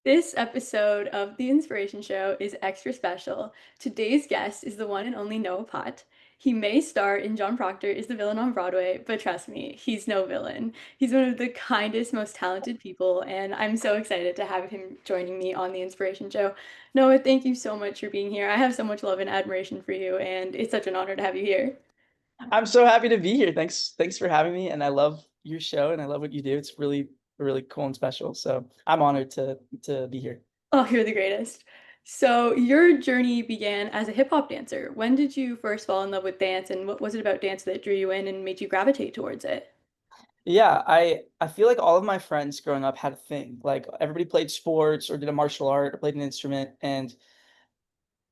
This episode of The Inspiration Show is extra special. Today's guest is the one and only Noah Pacht. He may star in John Proctor is the villain on Broadway, but trust me, he's no villain. He's one of the kindest, most talented people, and I'm so excited to have him joining me on The Inspiration Show. Noah, thank you so much for being here. I have so much love and admiration for you, and it's such an honor to have you here. I'm so happy to be here. Thanks for having me, and I love your show, and I love what you do. It's really cool and special. So I'm honored to be here. Oh, you're the greatest. So, your journey began as a hip hop dancer. When did you first fall in love with dance, and what was it about dance that drew you in and made you gravitate towards it? Yeah, I feel like all of my friends growing up had a thing. Like everybody played sports or did a martial art or played an instrument, and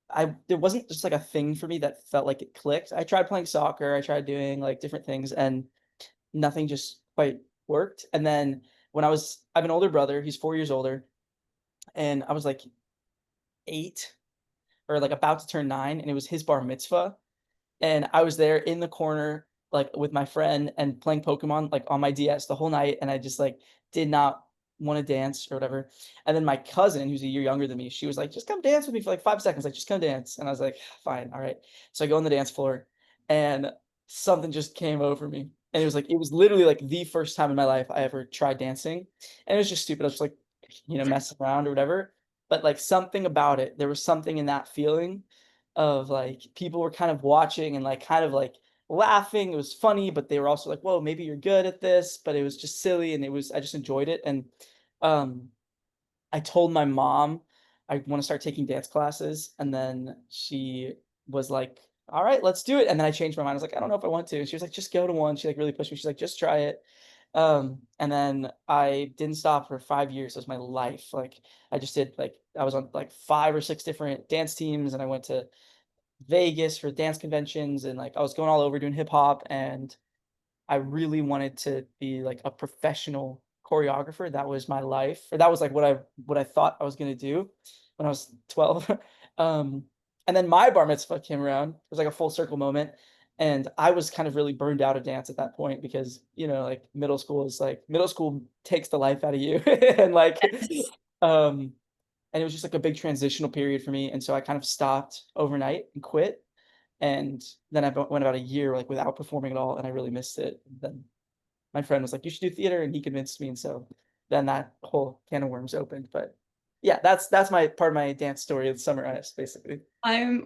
I there wasn't just like a thing for me that felt like it clicked. I tried playing soccer, I tried doing like different things, and nothing just quite worked. And then I have an older brother, he's 4 years older, and I was like 8 or like about to turn 9, and it was his bar mitzvah. And I was there in the corner, like, with my friend and playing Pokemon, like, on my DS the whole night, and I just, like, did not wanna dance or whatever. And then my cousin, who's a year younger than me, she was like, "Just come dance with me for, like, 5 seconds, like, just come dance." And I was like, "Fine, alright." So I go on the dance floor, and something just came over me, and it was literally, like, the first time in my life I ever tried dancing, and it was just stupid. I was just, like, messing around or whatever, but, like, something about it, there was something in that feeling of, like, people were kind of watching and, like, kind of, like, laughing. It was funny, but they were also like, "Whoa, maybe you're good at this," but it was just silly, and I just enjoyed it, and, um, I told my mom I wanna start taking dance classes, and then she was like, "Alright, let's do it," and then I changed my mind. I was like, "I don't know if I want to," and she was like, "Just go to one." She, like, really pushed me. She's like, "Just try it." And then I didn't stop for 5 years. It was my life. Like, I was on, like, 5 or 6 different dance teams, and I went to Vegas for dance conventions, and, like, I was going all over doing hip hop, and I really wanted to be, like, a professional choreographer. That was my life, or that was, like, what I thought I was gonna do when I was 12. Um, and then my bar mitzvah came around. It was, like, a full circle moment, and I was kind of really burned out of dance at that point because, like, middle school takes the life out of you, and, like, um and it was just, like, a big transitional period for me, and so I kind of stopped overnight and quit, and then went about a year, like, without performing at all, and I really missed it. And then my friend was like, "You should do theater," and he convinced me, and so then that whole can of worms opened. But yeah, that's my part of my dance story summarized, basically.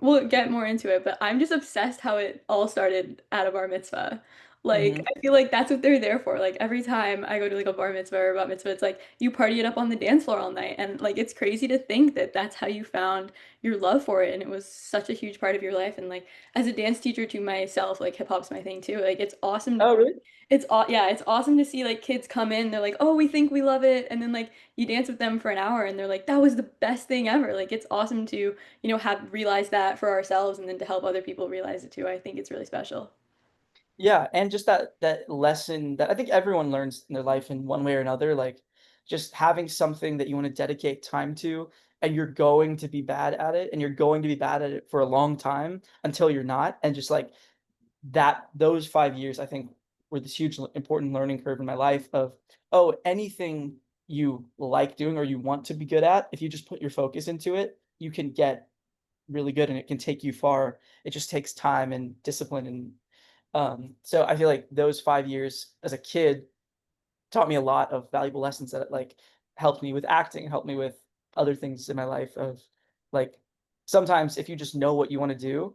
We'll get more into it, but I'm just obsessed how it all started at a bar mitzvah. Like, Mhm. I feel like that's what they're there for. Like, every time I go to like a bar mitzvah or a bat mitzvah, it's like you party it up on the dance floor all night. And like, it's crazy to think that that's how you found your love for it. And it was such a huge part of your life. And like, as a dance teacher to myself, like hip hop's my thing too. Like, it's awesome. Oh, really? Yeah, it's awesome to see like kids come in, they're like, "Oh, we think we love it." And then like you dance with them for an hour and they're like, "That was the best thing ever." Like it's awesome to, have realized that for ourselves and then to help other people realize it too. I think it's really special. Yeah, and just that lesson that I think everyone learns in their life in one way or another, like, just having something that you wanna dedicate time to, and you're going to be bad at it, and you're going to be bad at it for a long time until you're not, and just, like, those 5 years, I think, were this huge important learning curve in my life of, oh, anything you like doing or you want to be good at, if you just put your focus into it, you can get really good and it can take you far. It just takes time and discipline, and so I feel like those 5 years as a kid taught me a lot of valuable lessons that, like, helped me with acting, helped me with other things in my life of, like, sometimes if you just know what you wanna do,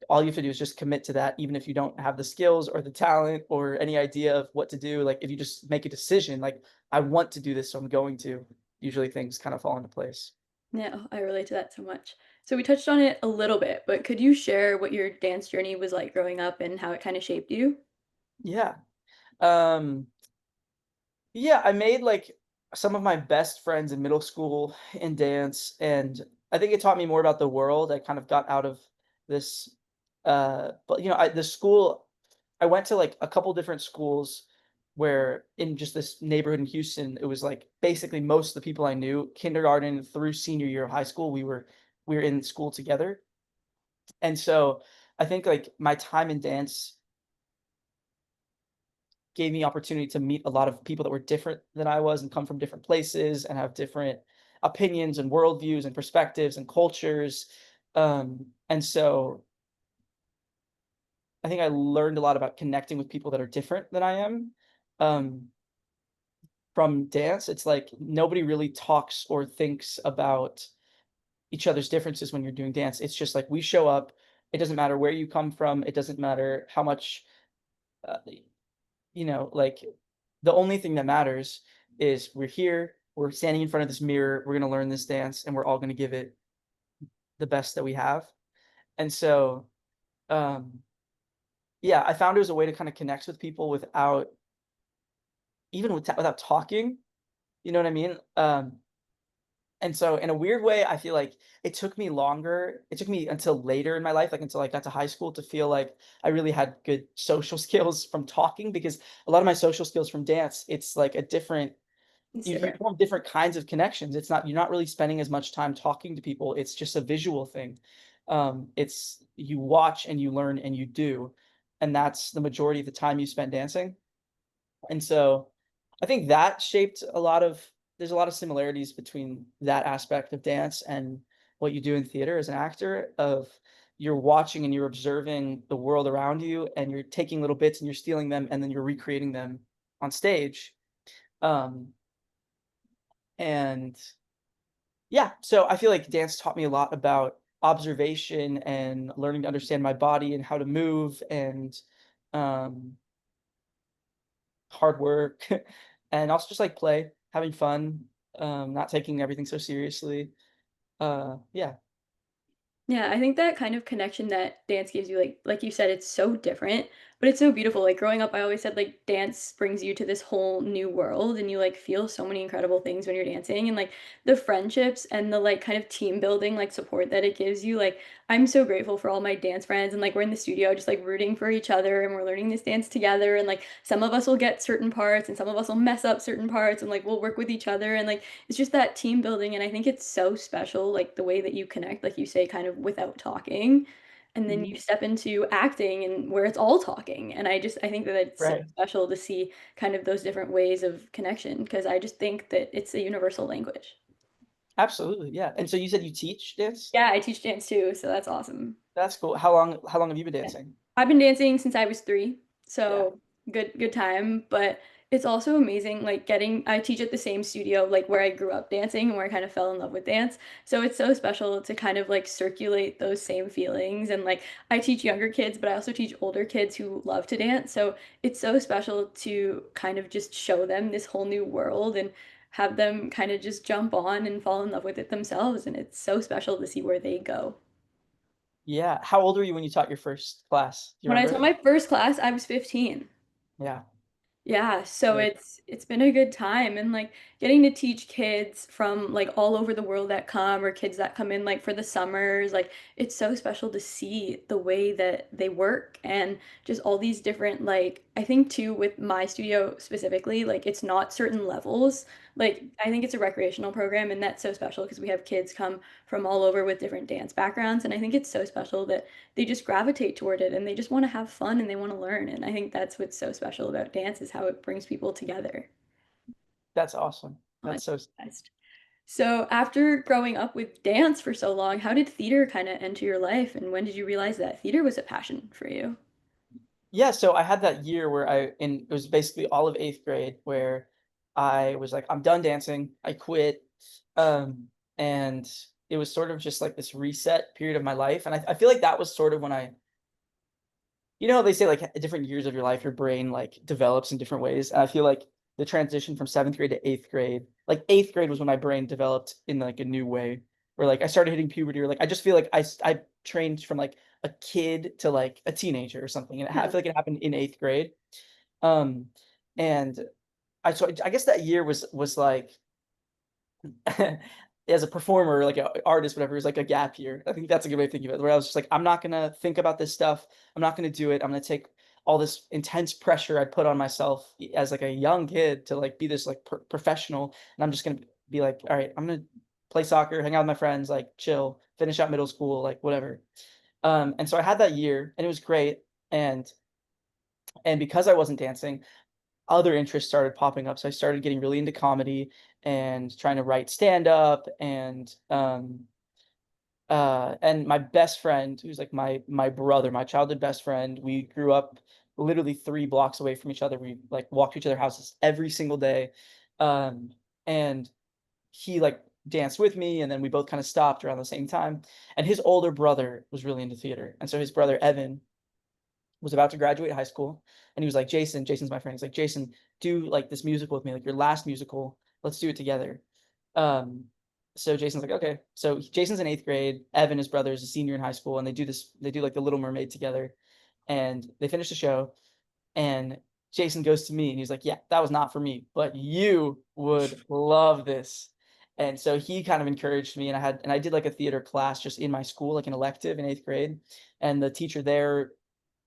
all you have to do is just commit to that, even if you don't have the skills or the talent or any idea of what to do. Like, if you just make a decision, like, "I want to do this, so I'm going to," usually things kind of fall into place. Yeah, I relate to that so much. So we touched on it a little bit, but could you share what your dance journey was like growing up and how it kind of shaped you? Yeah. Um Yeah, I made, like, some of my best friends in middle school in dance, and I think it taught me more about the world. I kind of got out of this, but, the school I went to, like, a couple different schools where in just this neighborhood in Houston, it was, like, basically most of the people I knew, kindergarten through senior year of high school, we were in school together, and so I think, like, my time in dance gave me opportunity to meet a lot of people that were different than I was and come from different places and have different, opinions and worldviews and perspectives and cultures. And so I think I learned a lot about connecting with people that are different than I am. Um, from dance, it's like nobody really talks or thinks about each other's differences when you're doing dance. It's just like we show up. It doesn't matter where you come from. It doesn't matter how much, uh, like the only thing that matters is we're here. We're standing in front of this mirror. We're gonna learn this dance, and we're all gonna give it the best that we have. And so, um, yeah, I found it was a way to kind of connect with people without without talking. You know what I mean? And so in a weird way, I feel like it took me until later in my life, like until I got to high school to feel like I really had good social skills from talking because a lot of my social skills from dance, it's like a different It's you different. form different kinds of connections. It's not you're not really spending as much time talking to people. It's just a visual thing. It's you watch and you learn and you do, and that's the majority of the time you spend dancing. And so I think that shaped a lot of there's a lot of similarities between that aspect of dance and what you do in theater as an actor of you're watching and you're observing the world around you and you're taking little bits and you're stealing them and then you're recreating them on stage. Um, and yeah, so I feel like dance taught me a lot about observation and learning to understand my body and how to move and um hard work, and also just, like, play, having fun, not taking everything so seriously. Yeah. Yeah, I think that kind of connection that dance gives you, like you said, it's so different, but it's so beautiful. Like growing up, I always said like dance brings you to this whole new world and you like feel so many incredible things when you're dancing and like the friendships and the like kind of team building like support that it gives you. Like I'm so grateful for all my dance friends and like we're in the studio just like rooting for each other and we're learning this dance together and like some of us will get certain parts and some of us will mess up certain parts and like we'll work with each other and like it's just that team building, and I think it's so special, like, the way that you connect, like you say, kind of without talking, and then Mhm. you step into acting and where it's all talking, and I think that it's so Right. special to see kind of those different ways of connection because I just think that it's a universal language. Absolutely, yeah, and so you said you teach dance? Yeah, I teach dance too, so that's awesome. That's cool. How long have you been Yeah. dancing? I've been dancing since I was 3, Yeah. so good time, but it's also amazing, like, getting I teach at the same studio, like, where I grew up dancing and where I kind of fell in love with dance, so it's so special to kind of, like, circulate those same feelings, and, like, I teach younger kids, but I also teach older kids who love to dance, so it's so special to kind of just show them this whole new world and have them kinda just jump on and fall in love with it themselves, and it's so special to see where they go. Yeah. How old were you when you taught your first class? Do you When I taught remember? my first class, I was 15. Yeah. Yeah, so Great. it's been a good time and like getting to teach kids from like all over the world that come or kids that come in like for the summers, like it's so special to see the way that they work and just all these different like I think too with my studio specifically, like it's not certain levels. Like I think it's a recreational program and that's so special because we have kids come from all over with different dance backgrounds and I think it's so special that they just gravitate toward it and they just want to have fun and they want to learn. And I think that's what's so special about dance is how it brings people together. That's awesome. Oh, I'm That's so obsessed. So after growing up with dance for so long, how did theater kind of enter your life and when did you realize that theater was a passion for you? Yeah, so I had that year where it was basically all of 8th grade where I was like, "I'm done dancing." I quit, and it was sort of just like this reset period of my life, and I feel like that was sort of when how they say, like, at different years of your life, your brain, like, develops in different ways, and I feel like the transition from 7th grade to 8th grade 8th grade was when my brain developed in, like, a new way, where, like, I started hitting puberty or, like, I just feel like I trained from, like, a kid to, like, a teenager or something, and I Yeah. feel like it happened in 8th grade, um, and I guess that year was, like as a performer, like a artist, whatever, is like a gap year. I think that's a good way of thinking of it. Where I was just like, I'm not gonna think about this stuff. I'm not gonna do it. I'm gonna take all this intense pressure I put on myself as like a young kid to like be this like professional, and I'm just gonna be like, all right, I'm gonna play soccer, hang out with my friends, like chill, finish out middle school, like whatever. And so I had that year, and it was great. And because I wasn't dancing, other interests started popping up. So I started getting really into comedy and trying to write stand up and my best friend, who's like my brother, my childhood best friend, we grew up literally 3 blocks away from each other. We, like, walked to each other's houses every single day, um, and he, like, danced with me, and then we both kinda stopped around the same time, and his older brother was really into theater, and so his brother, Evan, was about to graduate high school, and he was like, Jason's my friend, he's like, "Jason, do, like, this musical with me, like, your last musical, let's do it together." Um, so Jason's like, "Okay." So Jason's in 8th grade, Evan, his brother, is a senior in high school, and they do, like, The Little Mermaid together, and they finish the show, and Jason goes to me, and he's like, "Yeah, that was not for me, but you would love this." And so he kind of encouraged me, and I did, like, a theater class just in my school, like, an elective in 8th grade, and the teacher there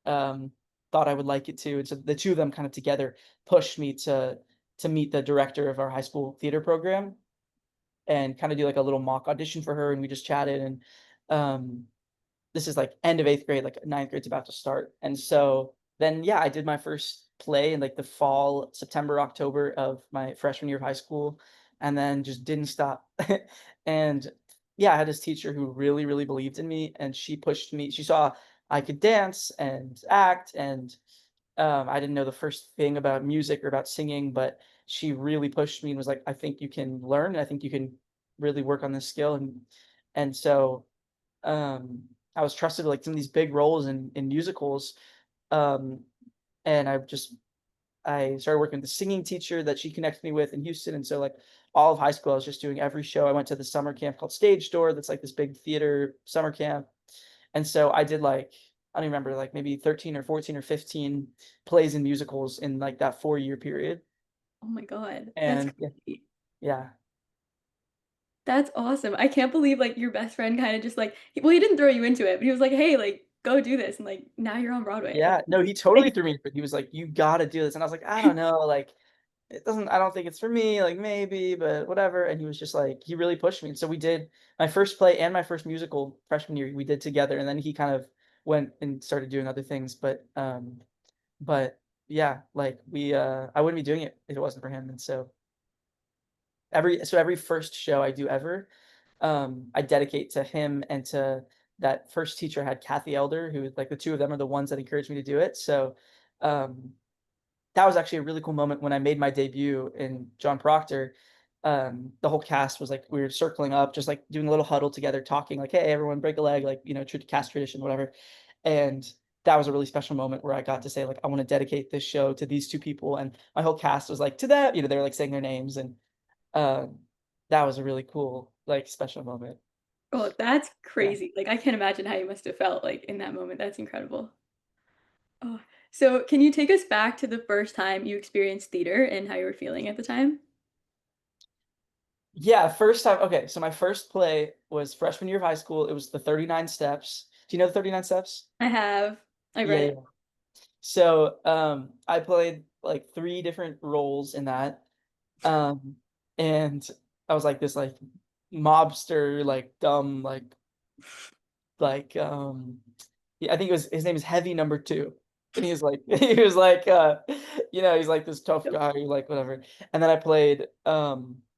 um, thought I would like it too. And so the two of them kind of together pushed me to meet the director of our high school theater program and kind of do like a little mock audition for her. And we just chatted. And this is like end of 8th grade, like ninth grade's about to start. And so then, yeah, I did my first play in like the fall, September, October of my freshman year of high school, and then just didn't stop. And yeah, I had this teacher who really, really believed in me, and she pushed me. She saw I could dance and act, and I didn't know the first thing about music or about singing, but she really pushed me and was like, "I think you can learn. I think you can really work on this skill." And so I was trusted with, like, some of these big roles in musicals, um, and I started working with the singing teacher that she connected me with in Houston, and so, like, all of high school, I was just doing every show. I went to the summer camp called Stage Door that's, like, this big theater summer camp, and so I did, like, I don't even remember, like, maybe 13 or 14 or 15 plays and musicals in, like, that 4-year period, Oh my God, that's and yeah. great. Yeah. That's awesome. I can't believe, like, your best friend kinda just, like well, he didn't throw you into it, but he was like, "Hey, like, go do this," and, like, now you're on Broadway. Yeah, no, he totally threw me, but he was like, "You gotta do this," and I was like, "I don't know, like, I don't think it's for me, like, maybe, but whatever," and he was just like he really pushed me, and so we did my first play and my first musical freshman year, we did together, and then he kind of went and started doing other things, but yeah, like, I wouldn't be doing it if it wasn't for him, and so every first show I do ever, I dedicate to him and to that first teacher I had, Kathy Elder, who, like, the 2 of them are the ones that encouraged me to do it, so, um that was actually a really cool moment when I made my debut in John Proctor. The whole cast was like we were circling up, just like doing a little huddle together, talking like, "Hey, everyone, break a leg," like, cast tradition, whatever. And that was a really special moment where I got to say, like, I want to dedicate this show to these 2 people, and my whole cast was like, to them, they're like saying their names, and um, that was a really cool, like, special moment. Oh, that's Yeah. crazy. Like, I can't imagine how you must have felt, like, in that moment. That's incredible. Oh, so can you take us back to the first time you experienced theater and how you were feeling at the time? Yeah, first time. Okay, so my first play was freshman year of high school. It was the 39 Steps. Do you know the 39 Steps? I have. I Yeah, read yeah. it. So, I played, like, 3 different roles in that, um, and I was, like, this, like, mobster, like, dumb, like, yeah, I think it was his name is Heavy Number 2, and he was like he was like, he's like this tough Yep. guy who, like, whatever, and then I played,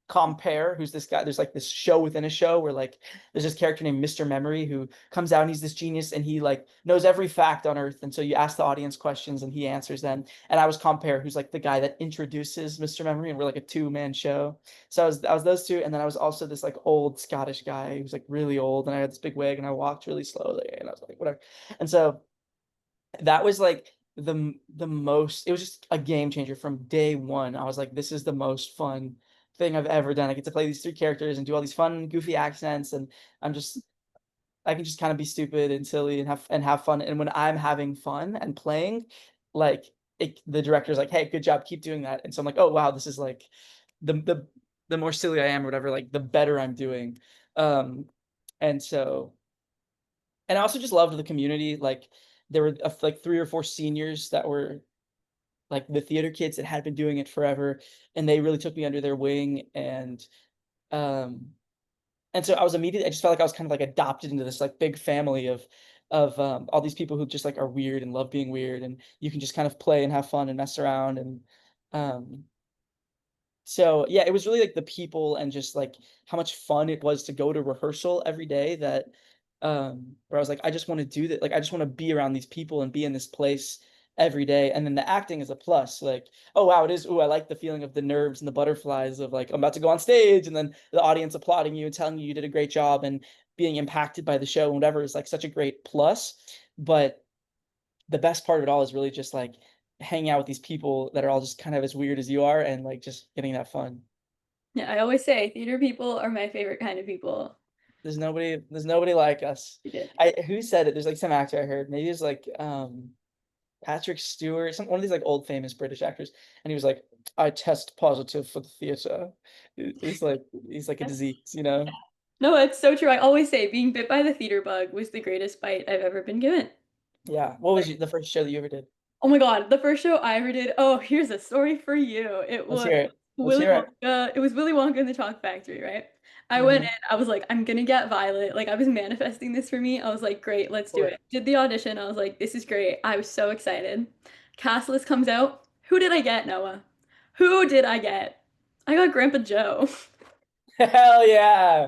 Compare, who's this guy there's, like, this show within a show where, like, there's this character named Mr. Memory who comes out and he's this genius and he, like, knows every fact on earth, and so you ask the audience questions and he answers them, and I was Compare, who's, like, the guy that introduces Mr. Memory, and we're, like, a two-man show. So I was those 2, and then I was also this, like, old Scottish guy who was, like, really old, and I had this big wig, and I walked really slowly, and I was like, "Whatever." And so that was, like, the most it was just a game changer from day 1. I was like, "This is the most fun thing I've ever done." I get to play these 3 characters and do all these fun, goofy accents, and I'm just I can just kinda be stupid and silly and have fun, and when I'm having fun and playing, like, the director's like, "Hey, good job, keep doing that." And so I'm like, "Oh, wow, this is, like, the the more silly I am or whatever, like, the better I'm doing." Um, and so and I also just loved the community, like, there were, like, 3 or 4 seniors that were, like, the theater kids that had been doing it forever, and they really took me under their wing, um and so I just felt like I was kind of, like, adopted into this, like, big family of all these people who just, like, are weird and love being weird, and you can just kind of play and have fun and mess around, Um, so yeah, it was really like the people and just like how much fun it was to go to rehearsal every day that where I was like, I just want to do that. Like I just want to be around these people and be in this place every day. And then the acting is a plus. Like, oh wow, it is. Oh, I like the feeling of the nerves and the butterflies of like I'm about to go on stage and then the audience applauding you and telling you you did a great job and being impacted by the show and whatever is like such a great plus. But the best part of it all is really just like hanging out with these people that are all just kind of as weird as you are and like just getting that fun. Yeah, I always say theater people are my favorite kind of people. There's nobody like us. You did. I who said it? There's like some actor I heard. Maybe it's like Patrick Stewart, some one of these like old famous British actors, and he was like, I test positive for the theater. He's like a disease, you know? No, it's so true. I always say being bit by the theater bug was the greatest bite I've ever been given. Yeah. What was the first show that you ever did? Oh my God, the first show I ever did. Oh, here's a story for you. It Let's was hear it. Let's Willy hear it. Wonka. It was Willy Wonka and the Chocolate Factory, right? I went in, Hmm. I was like, I'm gonna get Violet. Like I was manifesting this for me. I was like, great, let's do it. Did the audition. I was like, this is great. I was so excited. Cast list comes out. Who did I get, Noah? Who did I get? I got Grandpa Joe. Hell yeah.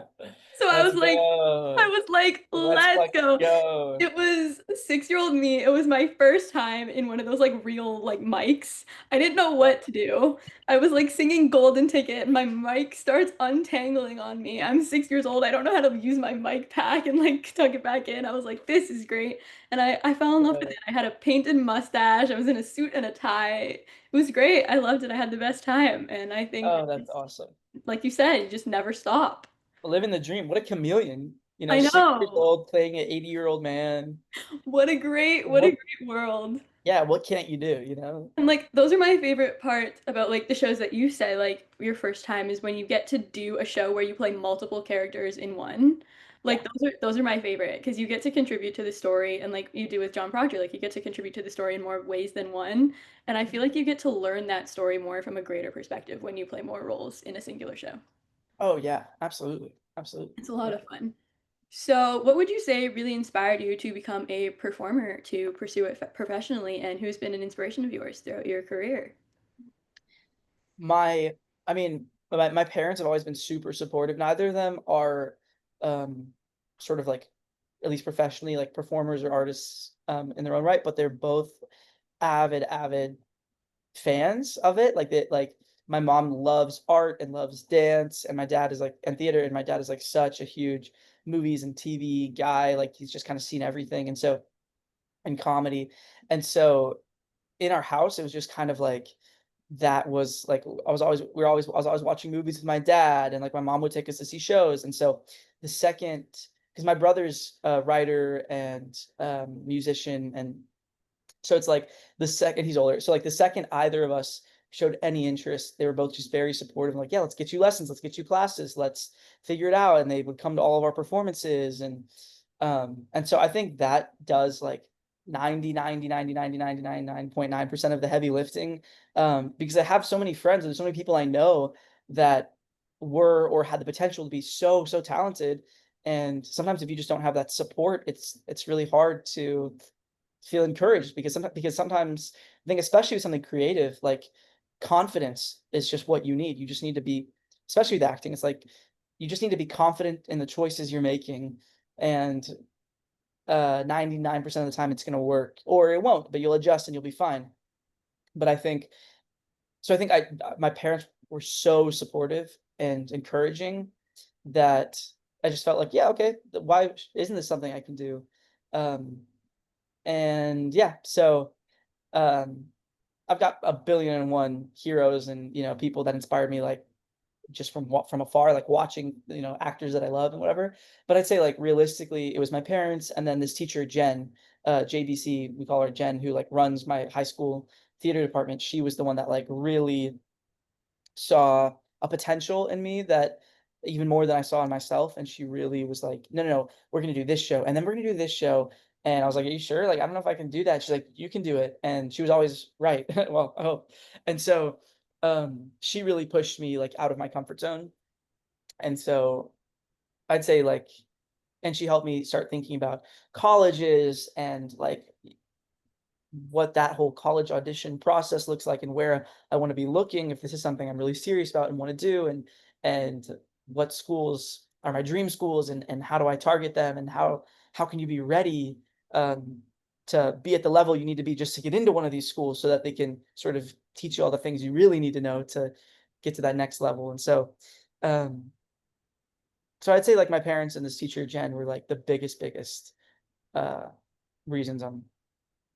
So Let's I go. was like, Let's let's fucking go. go. It was 6-year-old me. It was my first time in one of those like real like mics. I didn't know Yeah. what to do. I was like singing Golden Ticket and my mic starts untangling on me. I'm 6 years old. I don't know how to use my mic pack and like tuck it back in. I was like, this is great. And I fell in love with it. I had a painted mustache. I was in a suit and a tie. It was great. I loved it. I had the best time. And I think Oh, that's it's awesome. like you said, you just never stop. Living the dream. What a chameleon. I 6 years know. old playing an 80-year-old man. What a What great world. yeah, what can't you do? And like those are my favorite parts about like the shows that you say like your first time is when you get to do a show where you play multiple characters in one. Yeah. Like those are my favorite because you get to contribute to the story and like you do with John Proctor, like you get to contribute to the story in more ways than one. And I feel like you get to learn that story more from a greater perspective when you play more roles in a singular show. Oh yeah, absolutely. Absolutely. It's a lot Yeah. of fun. So, what would you say really inspired you to become a performer, to pursue it professionally, and who's been an inspiration of yours throughout your career? My I mean, my parents have always been super supportive. Neither of them are um sort of like at least professionally like performers or artists in their own right, but they're both avid fans of it. Like they like my mom loves art and loves dance, and my dad is like and theater, and my dad is like such a huge movies and TV guy. Like he's just kind of seen everything, and comedy, and so in our house, it was just kind of like that was like I was always watching movies with my dad, and like my mom would take us to see shows, and so the second because my brother's a writer and musician and so it's like the second he's older. So like the second either of us showed any interest, they were both just very supportive. Like, yeah, let's get you lessons, let's get you classes, let's figure it out. And they would come to all of our performances. And so I think that does like 99.9% of the heavy lifting. Because I have so many friends and there's so many people I know that were or had the potential to be so talented. And sometimes if you just don't have that support, it's really hard to feel encouraged because sometimes I think especially with something creative, like confidence is just what you need. You just need to be, especially with acting, it's like you just need to be confident in the choices you're making, and 99% of the time it's going to work or it won't, but you'll adjust and you'll be fine. But I think my parents were so supportive and encouraging that I just felt like, yeah, okay, why isn't this something I can do? Um, and yeah, so um, I've got a billion and one heroes and people that inspired me, like just from afar, like watching actors that I love and whatever. But I'd say like realistically, it was my parents and then this teacher Jen, JBC, we call her Jen, who like runs my high school theater department. She was the one that like really saw a potential in me that even more than I saw in myself. And she really was like, no, no, no, we're going to do this show. And then we're going to do this show. And I was like, are you sure? Like, I don't know if I can do that. She's like, you can do it. And she was always right. Well, I hope. And so she really pushed me like out of my comfort zone. And so I'd say like, and she helped me start thinking about colleges and like what that whole college audition process looks like and where I want to be looking, if this is something I'm really serious about and want to do, and what schools are my dream schools, and how do I target them, and how can you be ready um, to be at the level you need to be just to get into one of these schools so that they can sort of teach you all the things you really need to know to get to that next level. And um, so I'd say like my parents and this teacher Jen were like the biggest uh, reasons I'm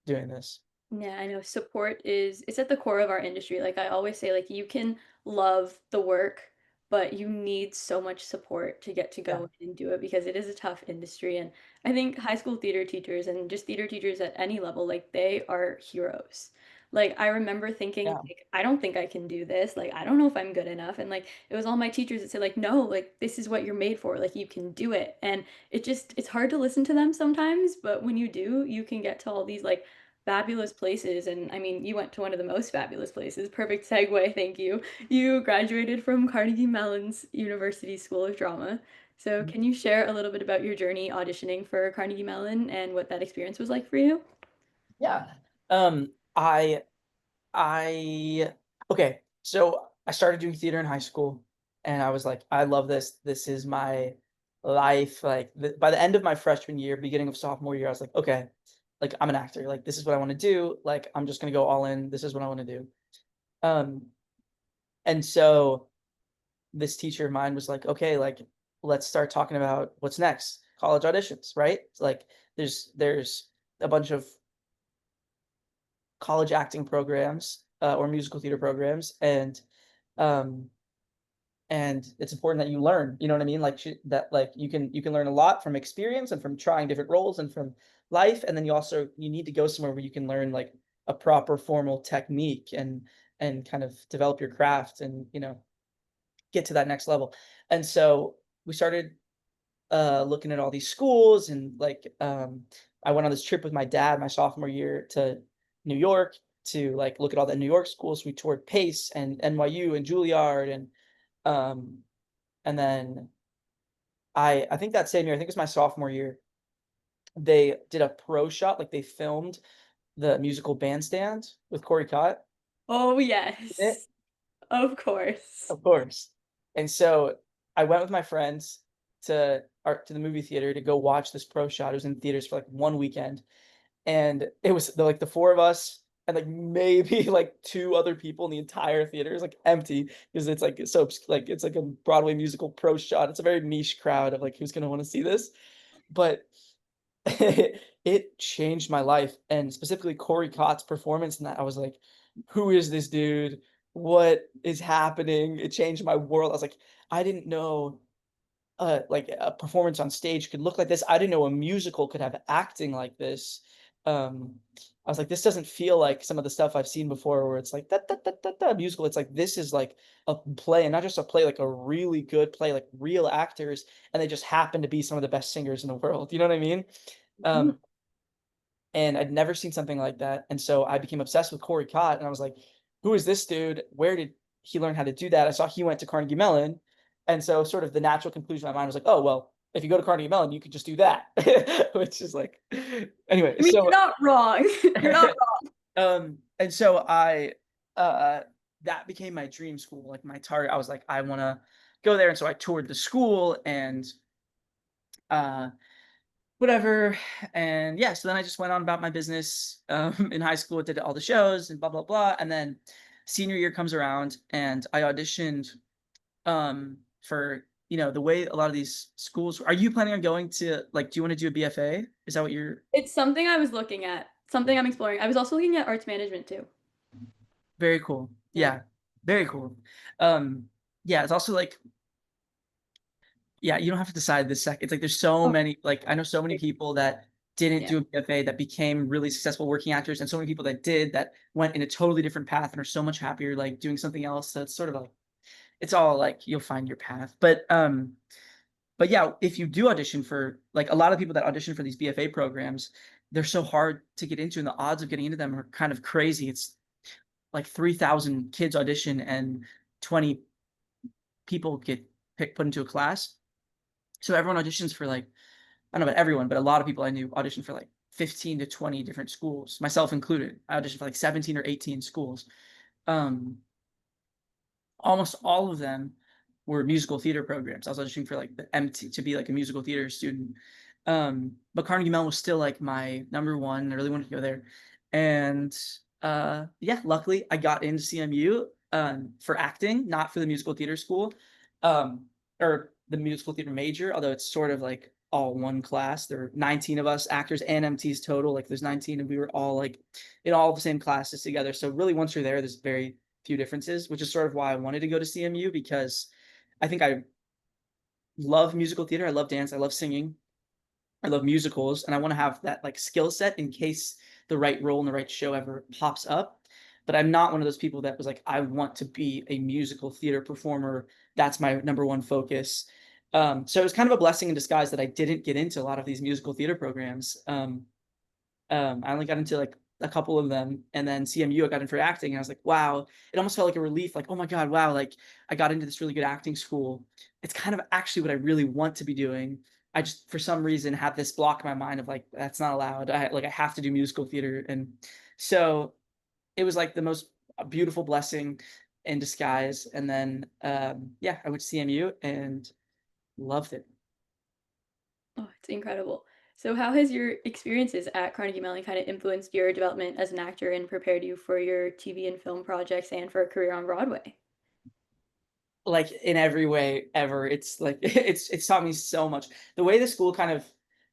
doing this. Yeah, I know support is it's at the core of our industry. Like I always say, like you can love the work, but you need so much support to get to Yeah, go in and do it because it is a tough industry. And I think high school theater teachers and just theater teachers at any level, like they are heroes. Like I remember thinking, yeah. like, I don't think I can do this. Like I don't know if I'm good enough. And like it was all my teachers that said, like, no, like this is what you're made for. Like you can do it. And it's hard to listen to them sometimes, but when you do, you can get to all these like fabulous places. And I mean, you went to one of the most fabulous places. Perfect segue, thank you. You graduated from Carnegie Mellon's University School of Drama. So, Mhm. can you share a little bit about your journey auditioning for Carnegie Mellon and what that experience was like for you? Yeah. Um, I I okay, so I started doing theater in high school, and I was like, "I love this. This is my life." Like, by the end of my freshman year, beginning of sophomore year, I was like, "Okay, like, I'm an actor. Like, this is what I wanna do. Like, I'm just gonna go all in. This is what I wanna do." Um, and so this teacher of mine was like, "Okay, like, let's start talking about what's next. College auditions, right?" It's like, there's a bunch of college acting programs, or musical theater programs, um, and it's important that you learn, you know what I mean? Like, that like, you can learn a lot from experience and from trying different roles and from life, and then you need to go somewhere where you can learn, like, a proper formal technique and kind of develop your craft and, get to that next level. And so, we started looking at all these schools and I went on this trip with my dad my sophomore year to New York to like look at all the New York schools. We toured Pace and NYU and Juilliard um and then I think that same year, I think it was my sophomore year, they did a pro shot, like they filmed the musical Bandstand with Corey Cott Oh, in it. yes, of course. Of course. And so I went with my friends to the movie theater to go watch this pro shot. It was in theaters for like 1 weekend, and it was the 4 of us and, like, maybe, like, 2 other people in the entire theater. It's, like, empty because it's, like, so it's like a Broadway musical pro shot. It's a very niche crowd of, like, who's gonna wanna see this, but it changed my life, and specifically Corey Cott's performance in that, I was like, "Who is this dude? What is happening?" It changed my world. I was like, "I didn't know, like, a performance on stage could look like this. I didn't know a musical could have acting like this." I was like, "This doesn't feel like some of the stuff I've seen before where it's like, da da da da da musical." It's like, this is like a play, and not just a play, like a really good play, like real actors, and they just happen to be some of the best singers in the world, you know what I mean? Mhm. Um, and I'd never seen something like that, and so I became obsessed with Corey Cott, and I was like, "Who is this dude? Where did he learn how to do that?" I saw he went to Carnegie Mellon, and so sort of the natural conclusion in my mind was like, "Oh, well, if you go to Carnegie Mellon, you could just do that." Which is like anyway, I mean, you're so not wrong. You're not and so uh, that became my dream school, like my target. I was like, "I wanna go there," and so I toured the school and, uh whatever, and yeah, so then I just went on about my business, in high school, did all the shows and blah, blah, blah, and then senior year comes around and I auditioned, for, the way a lot of these schools are you planning on going to like, do you wanna do a BFA? Is that what you're It's something I was looking at, something I'm exploring. I was also looking at arts management too. very cool. Yeah. Yeah, very cool. Um, yeah, it's also like yeah, you don't have to decide this second. It's like there's so Oh, many like, I know so many people that didn't yeah. do a BFA that became really successful working actors, and so many people that did that went in a totally different path and are so much happier, like, doing something else. So it's sort of like it's all like you'll find your path. But yeah, if you do audition for like, a lot of people that audition for these BFA programs, they're so hard to get into, and the odds of getting into them are kind of crazy. It's like 3,000 kids audition and 20 people get put into a class. So everyone auditions for like I don't know about everyone, but a lot of people I knew auditioned for like 15 to 20 different schools, myself included. I auditioned for like 17 or 18 schools. Um, Almost all of them were musical theater programs. I was auditioning for like the MT to be like a musical theater student. But Carnegie Mellon was still like my number one. I really wanted to go there. And yeah, luckily I got into CMU for acting, not for the musical theater school. Um, or the musical theater major, although it's sort of like all one class. There were 19 of us actors and MTs total. Like there's 19 and we were all like in all the same classes together. So really once you're there, there's very few differences, which is sort of why I wanted to go to CMU because I think I love musical theater. I love dance. I love singing. I love musicals, and I want to have that like skill set in case the right role in the right show ever pops up. But I'm not one of those people that was like, I want to be a musical theater performer. That's my number one focus. So it was kind of a blessing in disguise that I didn't get into a lot of these musical theater programs. I only got into like a couple of them, and then CMU I got in for acting, and I was like, wow, it almost felt like a relief, like, oh my God, wow, like I got into this really good acting school. It's kind of actually what I really want to be doing. I just for some reason had this block in my mind of like that's not allowed. I have to do musical theater, and so it was like the most beautiful blessing in disguise. And then yeah, I went to CMU and loved it. Oh, it's incredible. So how has your experiences at Carnegie Mellon kind of influenced your development as an actor and prepared you for your TV and film projects and for a career on Broadway? Like, in every way ever. It's like it's taught me so much. The way the school kind of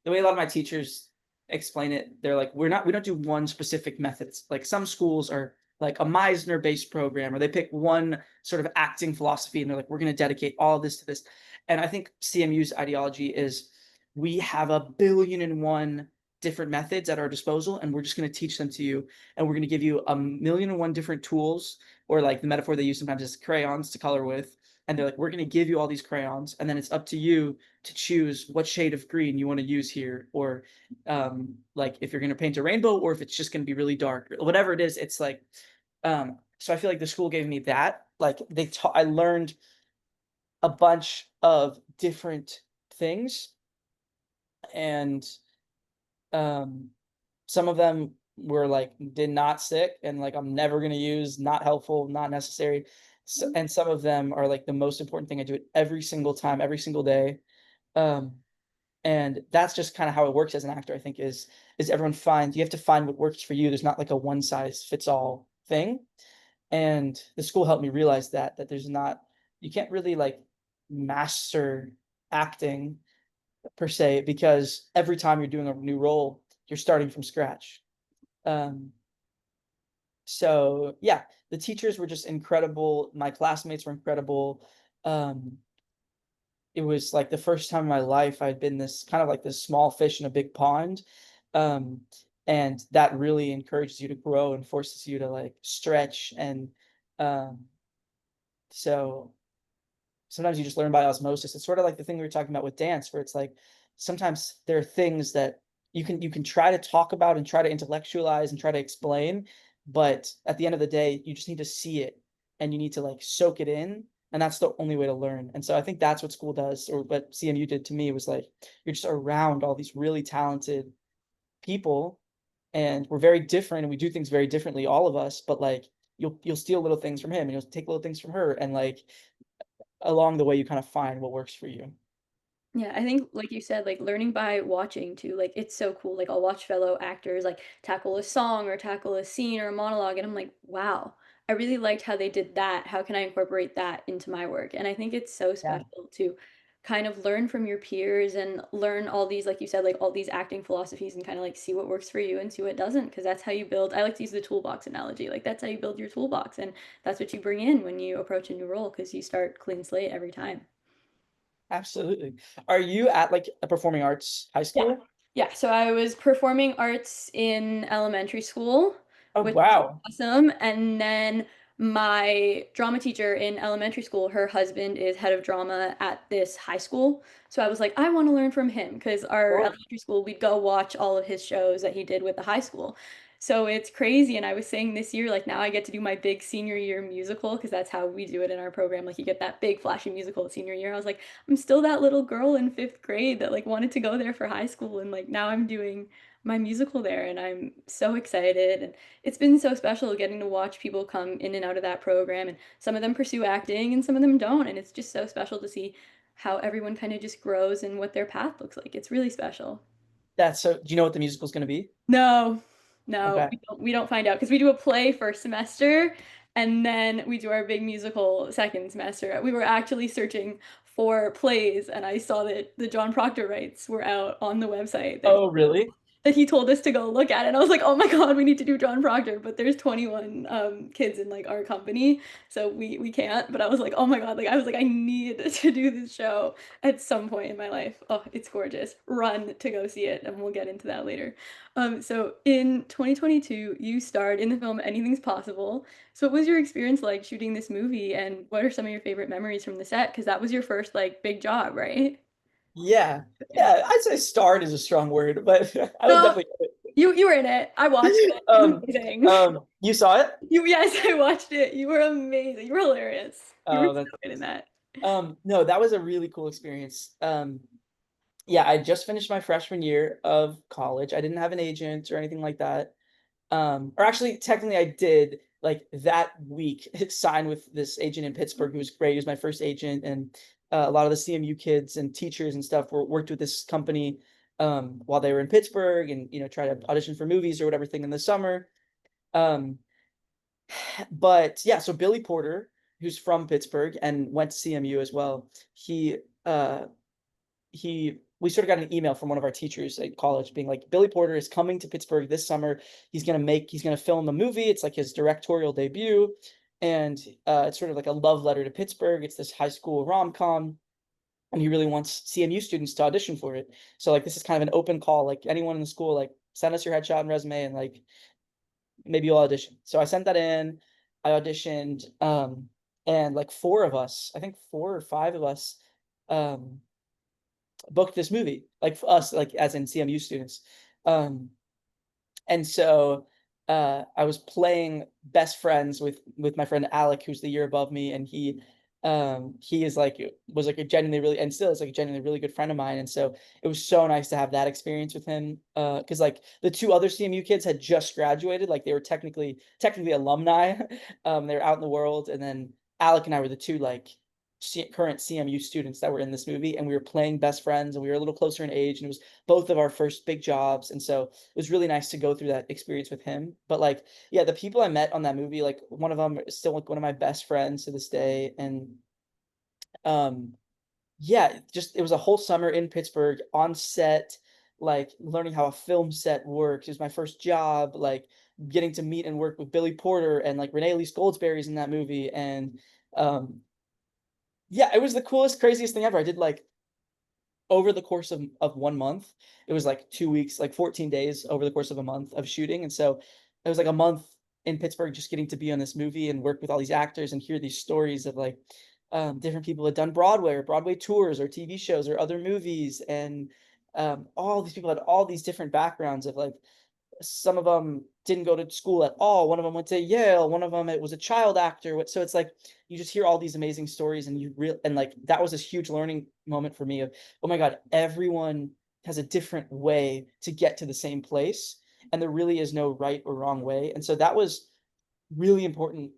the way a lot of my teachers explain it, they're like, we don't do one specific methods. Like, some schools are like a Meisner-based program, or they pick one sort of acting philosophy, and they're like, "We're gonna dedicate all this to this." And I think CMU's ideology is, we have a billion and one different methods at our disposal, and we're just gonna teach them to you, and we're gonna give you a million and one different tools, or like the metaphor they use sometimes is crayons to color with, and they're like, we're going to give you all these crayons, and then it's up to you to choose what shade of green you want to use here, or like if you're going to paint a rainbow, or if it's just going to be really dark, whatever it is. It's like, so I feel like the school gave me that. Like, I learned a bunch of different things, and um, some of them were like did not stick, and like I'm never gonna use, not helpful, not necessary. And some of them are like the most important thing. I do it every single time, every single day. Um, and that's just kind of how it works as an actor, I think, is everyone finds you have to find what works for you. There's not like a one size fits all thing. And the school helped me realize that there's not you can't really like master acting per se, because every time you're doing a new role, you're starting from scratch. Um, so yeah, the teachers were just incredible. My classmates were incredible. Um, it was like the first time in my life I'd been this kind of like this small fish in a big pond. Um, and that really encourages you to grow and forces you to like stretch. And um, so sometimes you just learn by osmosis. It's sort of like the thing we were talking about with dance, where it's like sometimes there are things that you can try to talk about and try to intellectualize and try to explain, but at the end of the day, you just need to see it, and you need to like soak it in, and that's the only way to learn. And so I think that's what school does, or what CMU did to me, was like you're just around all these really talented people, and we're very different, and we do things very differently, all of us, but like you'll steal little things from him, and you'll take little things from her, and like along the way, you kind of find what works for you. Yeah, I think, like you said, like learning by watching too, like it's so cool. Like I'll watch fellow actors like tackle a song or tackle a scene or a monologue, and I'm like, wow, I really liked how they did that. How can I incorporate that into my work? And I think it's so Yeah, special to kind of learn from your peers and learn all these, like you said, like all these acting philosophies and kind of like see what works for you and see what doesn't, because that's how you build. I like to use the toolbox analogy. Like that's how you build your toolbox, and that's what you bring in when you approach a new role because you start clean slate every time. absolutely. Are you at like a performing arts high Yeah. school? Yeah, so I was performing arts in elementary school, Oh, which was wow. awesome. And then my drama teacher in elementary school, her husband is head of drama at this high school. So I was like, I want to learn from him because our Sure. elementary school, we'd go watch all of his shows that he did with the high school. So it's crazy. And I was saying this year, like now I get to do my big senior year musical because that's how we do it in our program. Like you get that big flashy musical at senior year. I was like, I'm still that little girl in fifth grade that like wanted to go there for high school, and like now I'm doing my musical there, and I'm so excited. And it's been so special getting to watch people come in and out of that program, and some of them pursue acting and some of them don't. And it's just so special to see how everyone kind of just grows and what their path looks like. It's really special. That's so do you know what the musical's gonna be? No, no, Okay. we don't find out because we do a play first semester and then we do our big musical second semester. We were actually searching for plays and I saw that the John Proctor rights were out on the website Oh, really? that he told us to go look at. And I was like, oh my God, we need to do John Proctor. But there's 21 kids in like our company, so we can't. But I was like, oh my God, like I was like, I need to do this show at some point in my life. Oh, it's gorgeous. Run to go see it, and we'll get into that later. So in 2022, you starred in the film Anything's Possible. So what was your experience like shooting this movie, and what are some of your favorite memories from the set? Because that was your first like big job, right? Yeah. Yeah, I'd say starred is a strong word, but I was No, definitely you were in it. I watched it. It was um amazing. you saw it? Yes, I watched it. You were amazing. You were hilarious. You were Oh, so that's good in that. no, that was a really cool experience. Yeah, I just finished my freshman year of college. I didn't have an agent or anything like that. Or actually, technically, I did like that week sign with this agent in Pittsburgh who was great. He was my first agent, and a lot of the CMU kids and teachers and stuff were worked with this company while they were in Pittsburgh, and try to audition for movies or whatever thing in the summer. Um, but yeah, so Billy Porter, who's from Pittsburgh and went to CMU as well, uh he we sort of got an email from one of our teachers at college being like, Billy Porter is coming to Pittsburgh this summer. He's gonna film a movie. It's like his directorial debut. And it's sort of like a love letter to Pittsburgh. It's this high school rom-com, and he really wants CMU students to audition for it. So like this is kind of an open call. Like anyone in the school, like send us your headshot and resume and like maybe you'll audition. So I sent that in. I auditioned, and like four of us, I think four or five of us, um, booked this movie, like for us, like as in CMU students. Um, and so I was playing best friends with my friend Alec, who's the year above me, and he is like was like a genuinely really and still is like a genuinely really good friend of mine. And so it was so nice to have that experience with him. Because like the two other CMU kids had just graduated, like they were technically alumni. They were out in the world, and then Alec and I were the two like current CMU students that were in this movie, and we were playing best friends, and we were a little closer in age, and it was both of our first big jobs, and so it was really nice to go through that experience with him. But like, yeah, the people I met on that movie, like one of them is still like one of my best friends to this day, and um, yeah, just it was a whole summer in Pittsburgh on set, like learning how a film set works. It was my first job, like getting to meet and work with Billy Porter and like Renee Elise Goldsberry's in that movie, and um, yeah, it was the coolest, craziest thing ever. I did like over the course of 1 month, it was like 2 weeks, like 14 days over the course of a month of shooting, and so it was like a month in Pittsburgh just getting to be on this movie and work with all these actors and hear these stories of like, different people had done Broadway or Broadway tours or TV shows or other movies, and, all these people had all these different backgrounds of like some of them didn't go to school at all. One of them went to Yale. One of them it was a child actor. So it's like you just hear all these amazing stories, and like that was this huge learning moment for me of, oh my God, everyone has a different way to get to the same place, and there really is no right or wrong way. And so that was really important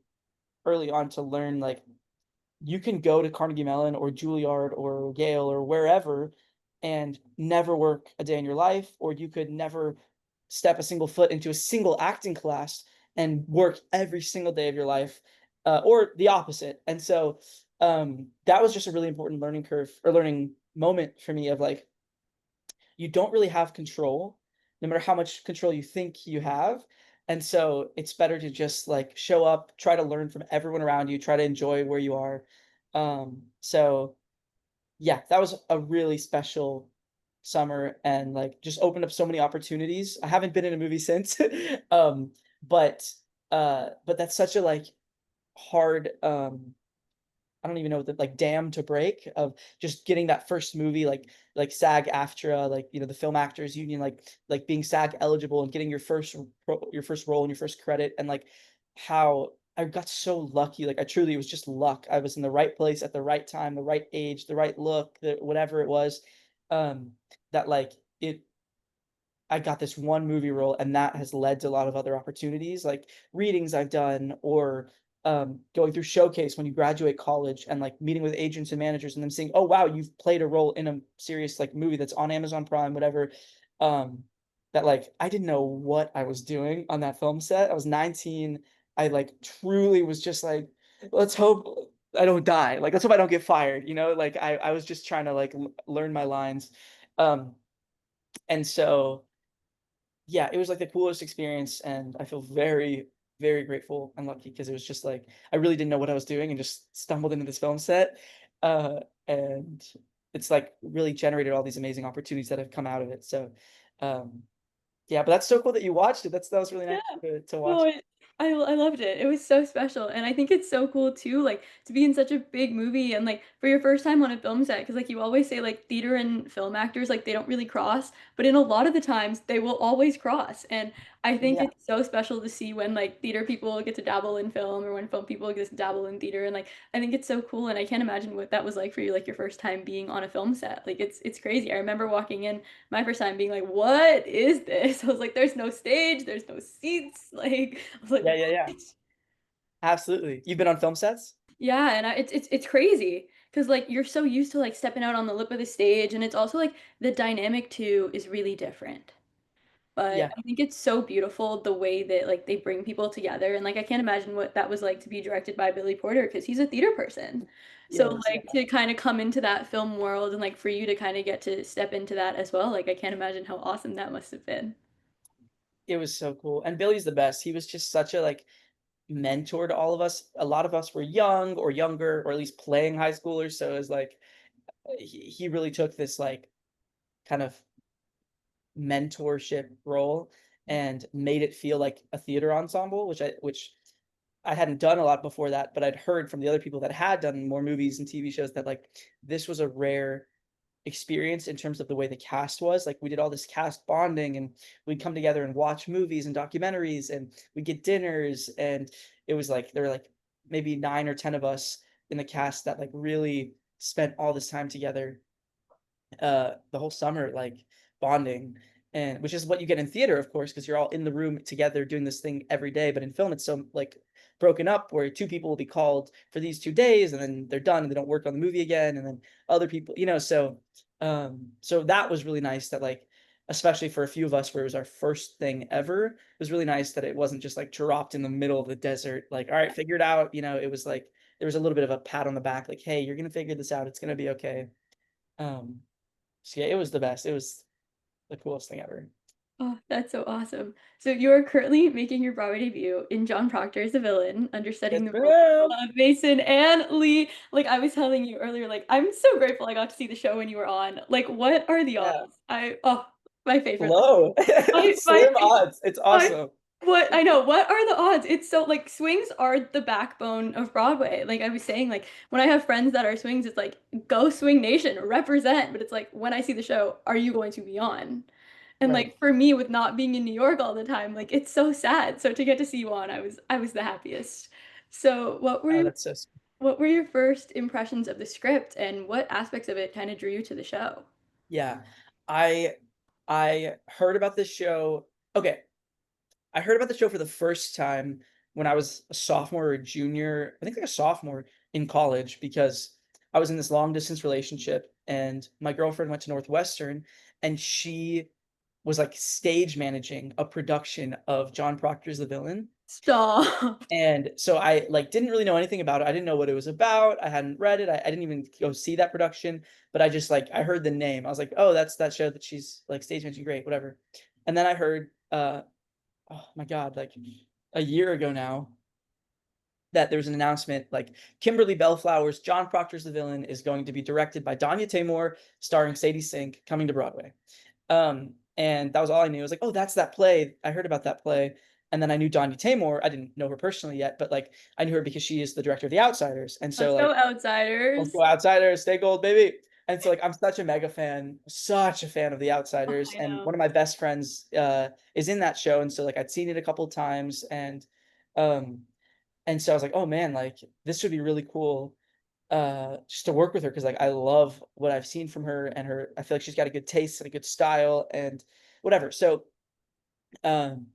early on to learn like you can go to Carnegie Mellon or Juilliard or Yale or wherever and never work a day in your life, or you could never step a single foot into a single acting class and work every single day of your life, or the opposite. And so that was just a really important learning curve or learning moment for me of like, you don't really have control, no matter how much control you think you have. And so it's better to just like show up, try to learn from everyone around you, try to enjoy where you are. So yeah, that was a really special summer and like just opened up so many opportunities. I haven't been in a movie since. um, but that's such a like hard I don't even know the like dam to break of just getting that first movie like SAG-AFTRA, like the Film Actors Union, like being SAG eligible and getting your first role and your first credit, and like how I got so lucky. Like I truly, it was just luck. I was in the right place at the right time, the right age, the right look, whatever it was. Um, that like it I got this one movie role, and that has led to a lot of other opportunities, like readings I've done or, going through Showcase when you graduate college and, like, meeting with agents and managers and them saying, "Oh, wow, you've played a role in a serious, like, movie that's on Amazon Prime," whatever, that, like, I didn't know what I was doing on that film set. I was 19. I, like, truly was just like, "Let's hope I don't die." Like, "Let's hope I don't get fired," you know? Like, I was just trying to, like, learn my lines, um, and so yeah, it was, like, the coolest experience, and I feel very, very grateful and lucky because it was just, like, I really didn't know what I was doing and just stumbled into this film set, and it's, like, really generated all these amazing opportunities that have come out of it, so, um, yeah, but that's so cool that you watched it. That was really Yeah. nice to No, watch. I loved it. It was so special, and I think it's so cool too, like, to be in such a big movie and, like, for your first time on a film set, because like, you always say, like, theater and film actors, like, they don't really cross, but in a lot of the times, they will always cross, and I think Yeah, it's so special to see when, like, theater people get to dabble in film or when film people get to dabble in theater, and, like, I think it's so cool, and I can't imagine what that was like for you, like, your first time being on a film set. Like, it's crazy. I remember walking in my first time being like, "What is this?" I was like, "There's no stage, there's no seats." Like, I was like, yeah, yeah, yeah, "What?" absolutely. You've been on film sets? Yeah, and it's crazy because like you're so used to like stepping out on the lip of the stage, and it's also like the dynamic too is really different. But Yeah, I think it's so beautiful the way that like they bring people together, and like I can't imagine what that was like to be directed by Billy Porter because he's a theater person. So yes, yeah. like to kind of come into that film world and like for you to kind of get to step into that as well, like I can't imagine how awesome that must have been. It was so cool, and Billy's the best. He was just such a, like, mentor to all of us. A lot of us were young or younger or at least playing high schoolers, so it was like, he really took this, like, kind of mentorship role and made it feel like a theater ensemble, which I hadn't done a lot before that, but I'd heard from the other people that had done more movies and TV shows that, like, this was a rare experience in terms of the way the cast was. Like, we did all this cast bonding, and we'd come together and watch movies and documentaries, and we'd get dinners, and it was like there were, like, maybe 9 or 10 of us in the cast that, like, really spent all this time together the whole summer, like, bonding, and which is what you get in theater, of course, because 'cause you're all in the room together doing this thing every day, but in film, it's so, like, broken up where 2 people will be called for these 2 days, and then they're done, and they don't work on the movie again, and then other people so that was really nice that, like, especially for a few of us where it was our first thing ever, it was really nice that it wasn't just, like, dropped in the middle of the desert, like, "Alright, figure it out," it was like there was a little bit of a pat on the back, like, "Hey, you're gonna figure this out, it's gonna be okay." Um so, yeah, it was the best. It was the coolest thing ever. Oh, that's so awesome. So you are currently making your Broadway debut in John Proctor as the villain, Yes, understudying the role ma'am. of Mason and Lee. Like I was telling you earlier, like I'm so grateful I got to see the show when you were on. Like, what are the Yeah. odds? My favorite. Low. My Slim odds. It's I awesome. what I know, what are the odds? It's so like swings are the backbone of Broadway. Like I was saying, like when I have friends that are swings, it's like go swing nation, represent. But it's like when I see the show, are you going to be on? And Right. like for me with not being in New York all the time, like it's so sad. So to get to see you on, I was the happiest. So Oh, that's so sweet. what were your first impressions of the script and what aspects of it kind of drew you to the show? Yeah. I I heard about this show okay, I heard about the show for the first time when I was a sophomore or a junior, I think like a sophomore in college because I was in this long distance relationship and my girlfriend went to Northwestern and she was like stage managing a production of John Proctor's The Villain. Stop. And so I like didn't really know anything about it. I didn't know what it was about. I hadn't read it. I didn't even go see that production, but I just like I heard the name. I was like, "Oh, that's that show that she's like stage managing, great, whatever." And then I heard oh my god, like a year ago now that there was an announcement like Kimberly Bellflower's John Proctor's The Villain is going to be directed by Danya Taymor, starring Sadie Sink, coming to Broadway. And that was all I knew. I was like, "Oh, that's that play. I heard about that play." And then I knew Danya Taymor. I didn't know her personally yet, but like I knew her because she is the director of The Outsiders. And so Let's like, go let's Outsiders. go Outsiders, stay gold, baby. And so like I'm such a mega fan, such a fan of The Oh, Outsiders. I And know. one of my best friends is in that show. And so like I'd seen it a couple times um and so I was like, "Oh man, like this would be really cool just to work with her because like I love what I've seen from her and her I feel like she's got a good taste and a good style whatever. So, um,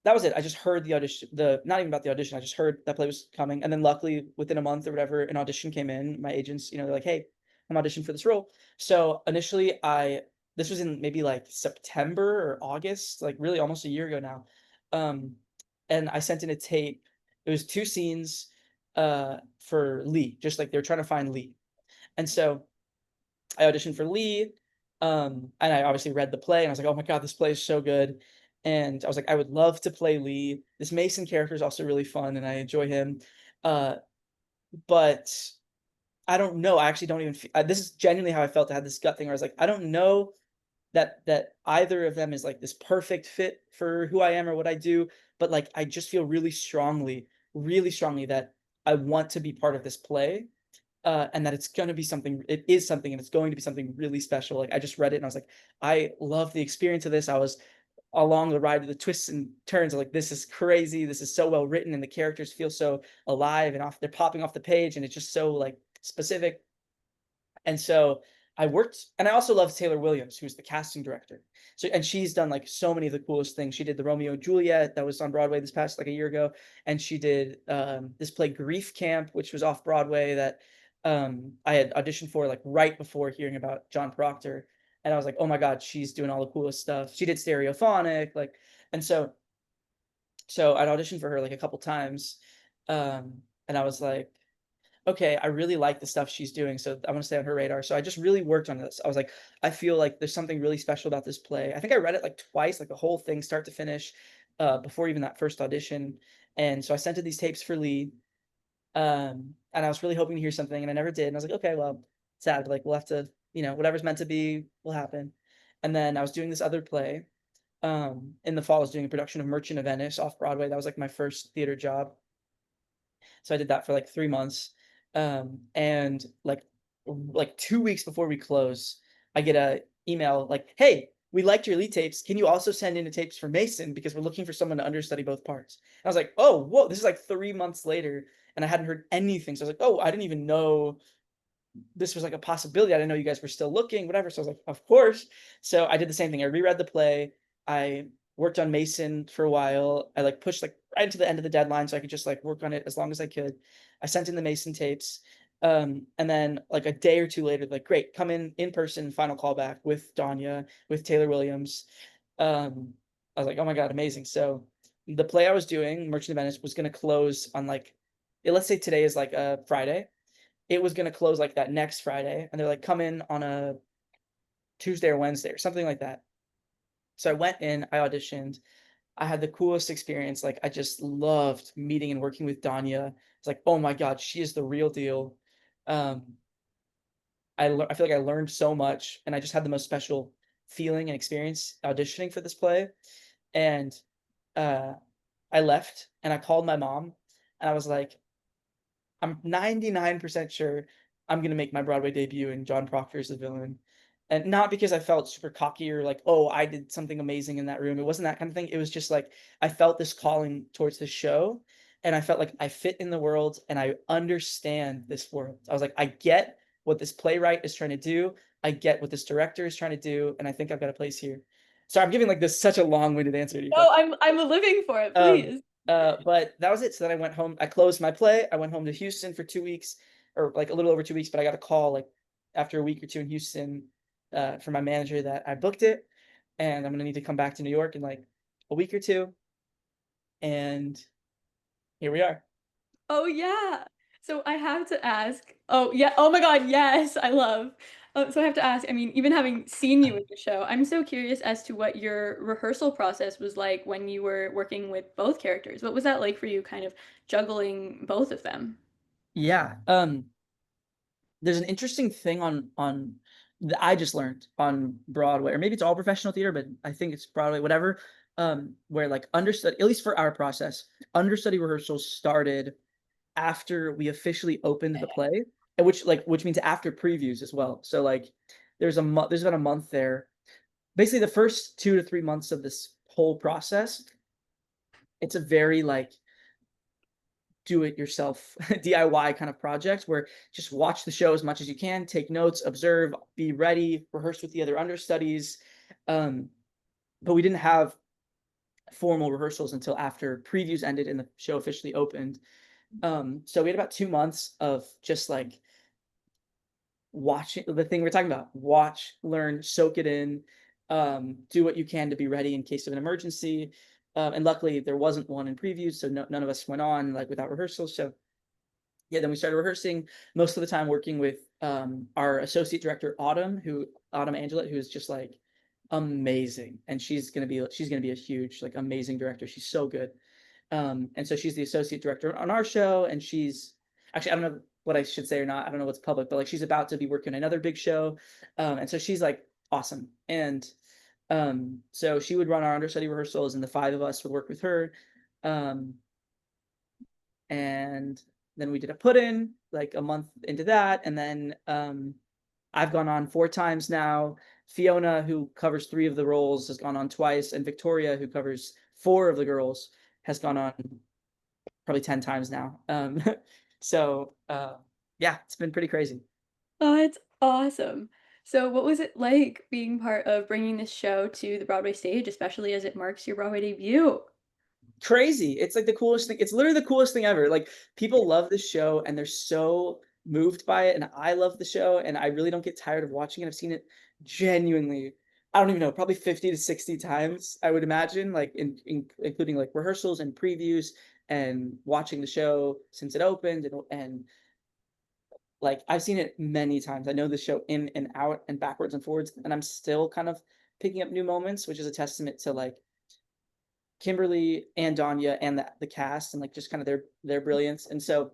that was it. I just heard the audition, the not even about the audition. I just heard that play was coming, and then luckily within a month or whatever, an audition came in. My agents, they're like, "Hey, I'm auditioning for this role." So initially, I this was in maybe like September or August, like really almost a year ago now. Um, and I sent in a tape. It was two scenes, for Lee, just like they were trying to find Lee, and so I auditioned for Lee, and I obviously read the play, and I was like, "Oh my god, this play is so good." And I was like, "I would love to play Lee. This Mason character is also really fun, and I enjoy him." Uh, but I don't know. I actually don't even. This is genuinely how I felt. I had this gut thing where I was like, I don't know that either of them is like this perfect fit for who I am or what I do. But like, I just feel really strongly that I want to be part of this play, and that it's gonna be something, it is something, and it's going to be something really special. Like, I just read it and I was like, I love the experience of this. I was along the ride of the twists and turns. I'm like, this is crazy. This is so well written, and the characters feel so alive and off. They're popping off the page, and it's just so like specific. And so I worked, and I also love Taylor Williams, who's the casting director. So, and she's done like so many of the coolest things. She did the Romeo and Juliet that was on Broadway this past like a year ago, and she did this play Grief Camp, which was off Broadway that I had auditioned for like right before hearing about John Proctor, and I was like, oh my god, she's doing all the coolest stuff. She did Stereophonic, like, and so I'd auditioned for her like a couple times, and I was like, okay, I really like the stuff she's doing, so I want to stay on her radar. So I just really worked on this. I was like, I feel like there's something really special about this play. I think I read it like twice, like the whole thing, start to finish, before even that first audition. And so I sent her these tapes for Lee, and I was really hoping to hear something, and I never did. And I was like, okay, well, sad. Like we'll have to, whatever's meant to be will happen. And then I was doing this other play. In the fall, I was doing a production of Merchant of Venice off Broadway. That was like my first theater job. So I did that for like 3 months. And like 2 weeks before we close, I get a email like, "Hey, we liked your lead tapes. Can you also send in the tapes for Mason because we're looking for someone to understudy both parts?" And I was like, "Oh, whoa, this is like 3 months later, and I hadn't heard anything." So I was like, "Oh, I didn't even know this was like a possibility. I didn't know you guys were still looking, whatever." So I was like, of course. So I did the same thing. I reread the play. I worked on Mason for a while. I like pushed like right to the end of the deadline so I could just like work on it as long as I could. I sent in the Mason tapes. And then like a day or two later, like, great, come in person, final callback with Danya, with Taylor Williams. Um, I was like, oh my God, amazing. So the play I was doing, Merchant of Venice, was gonna close on like, let's say today is like a Friday. It was gonna close like that next Friday, and they're like, "Come in on a Tuesday or Wednesday," or something like that. So I went in, I auditioned. I had the coolest experience. Like, I just loved meeting and working with Danya. It's like, oh my god, she is the real deal. Um, I feel like I learned so much, and I just had the most special feeling and experience auditioning for this play. And uh, I left, and I called my mom, and I was like, I'm 99% sure I'm gonna make my Broadway debut in John Proctor's The Villain. And not because I felt super cocky or like, oh, I did something amazing in that room. It wasn't that kind of thing. It was just like I felt this calling towards the show, and I felt like I fit in the world and I understand this world. I was like, I get what this playwright is trying to do. I get what this director is trying to do, and I think I've got a place here. So I'm giving like this such a long-winded answer to your Oh, question. I'm living for it, Um, please. but that was it. So then I went home. I closed my play. I went home to Houston for 2 weeks, or like a little over 2 weeks. But I got a call like after a week or two in Houston, from my manager that I booked it, and I'm gonna need to come back to New York in like a week or two. And here we are. Oh yeah. So I have to ask. Oh yeah. Oh my God. Yes, I love. So I have to ask. I mean, even having seen you in the show, I'm so curious as to what your rehearsal process was like when you were working with both characters. What was that like for you, kind of juggling both of them? Yeah. There's an interesting thing on that I just learned on Broadway, or maybe it's all professional theater, but I think it's Broadway, whatever. Where like understudy, at least for our process, understudy rehearsals started after we officially opened the play, and which means after previews as well. So like there's about a month there. Basically the first 2 to 3 months of this whole process, it's a very like do it yourself DIY kind of project where just watch the show as much as you can, take notes, observe, be ready, rehearse with the other understudies. Um, but we didn't have formal rehearsals until after previews ended and the show officially opened. So we had about 2 months of just, like, watching the thing we're talking about, watch, learn, soak it in, do what you can to be ready in case of an emergency, and luckily, there wasn't one in previews, so none of us went on, like, without rehearsals, so yeah, then we started rehearsing most of the time working with our associate director Autumn Angelet, who's just like amazing, and she's gonna be a huge like amazing director. She's so good, and so she's the associate director on our show, and she's actually I don't know what I should say or not. I don't know what's public, but like she's about to be working on another big show, and so she's like awesome, and so she would run our understudy rehearsals, and the five of us would work with her. Um, and then we did a put in like a month into that, and then I've gone on 4 times now. Fiona, who covers 3 of the roles, has gone on twice, and Victoria, who covers 4 of the girls, has gone on probably 10 times now. So yeah, it's been pretty crazy. Oh, it's awesome. So, what was it like being part of bringing this show to the Broadway stage, especially as it marks your Broadway debut? Crazy. It's like the coolest thing. It's literally the coolest thing ever. Like people love this show and they're so moved by it. And I love the show and I really don't get tired of watching it. I've seen it genuinely, I don't even know, probably 50 to 60 times, I would imagine, like including like rehearsals and previews and watching the show since it opened and like I've seen it many times. I know the show in and out and backwards and forwards, and I'm still kind of picking up new moments, which is a testament to like Kimberly and Danya and the cast and like just kind of their brilliance. And so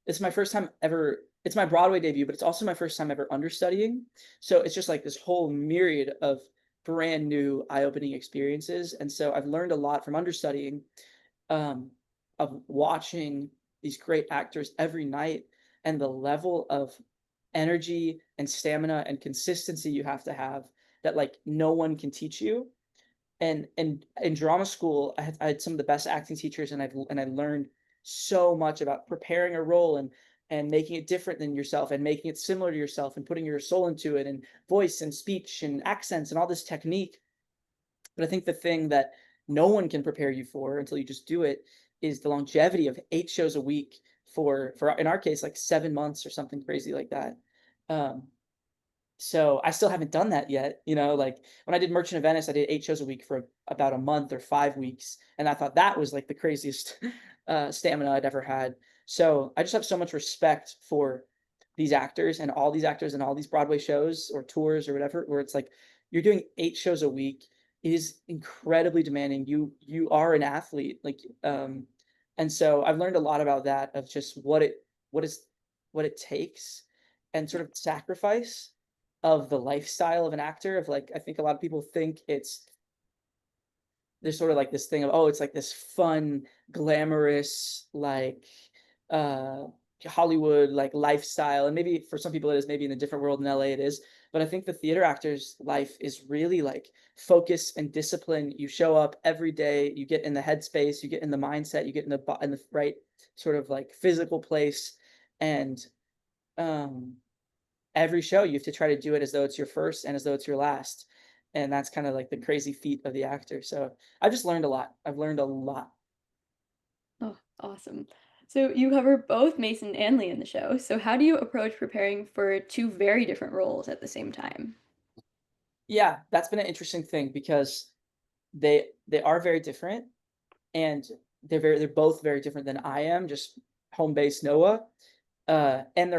it's my first time ever. It's my Broadway debut, but it's also my first time ever understudying. So it's just like this whole myriad of brand new eye-opening experiences. And so I've learned a lot from understudying, um, of watching these great actors every night and the level of energy and stamina and consistency you have to have that like no one can teach you. And in drama school, I had some of the best acting teachers, and I learned so much about preparing a role and making it different than yourself and making it similar to yourself and putting your soul into it and voice and speech and accents and all this technique. But I think the thing that no one can prepare you for until you just do it is the longevity of 8 shows a week for in our case like 7 months or something crazy like that. Um, so I still haven't done that yet, like, when I did Merchant of Venice, I did 8 shows a week for about a month or 5 weeks, and I thought that was, like, the craziest, stamina I'd ever had. So, I just have so much respect for these actors and all these actors and all these Broadway shows or tours or whatever, where it's like, you're doing 8 shows a week. It is incredibly demanding. You are an athlete, like, and so I've learned a lot about that, of just what is what it takes and sort of sacrifice of the lifestyle of an actor of like I think a lot of people think there's sort of like this thing of, oh, it's like this fun, glamorous, like uh Hollywood like lifestyle. And maybe for some people it is, maybe in a different world in LA it is. But I think the theater actor's life is really like focus and discipline. You show up every day, you get in the headspace, you get in the mindset, you get in the right sort of like physical place. And um every show you have to try to do it as though it's your first and as though it's your last, and that's kinda like the crazy feat of the actor, so I've just learned a lot. I've learned a lot. Oh, awesome. So, you cover both Mason and Lee in the show. So, how do you approach preparing for two very different roles at the same time? Yeah, that's been an interesting thing because they are very different, and they're both very different than I am, just home-based Noah, and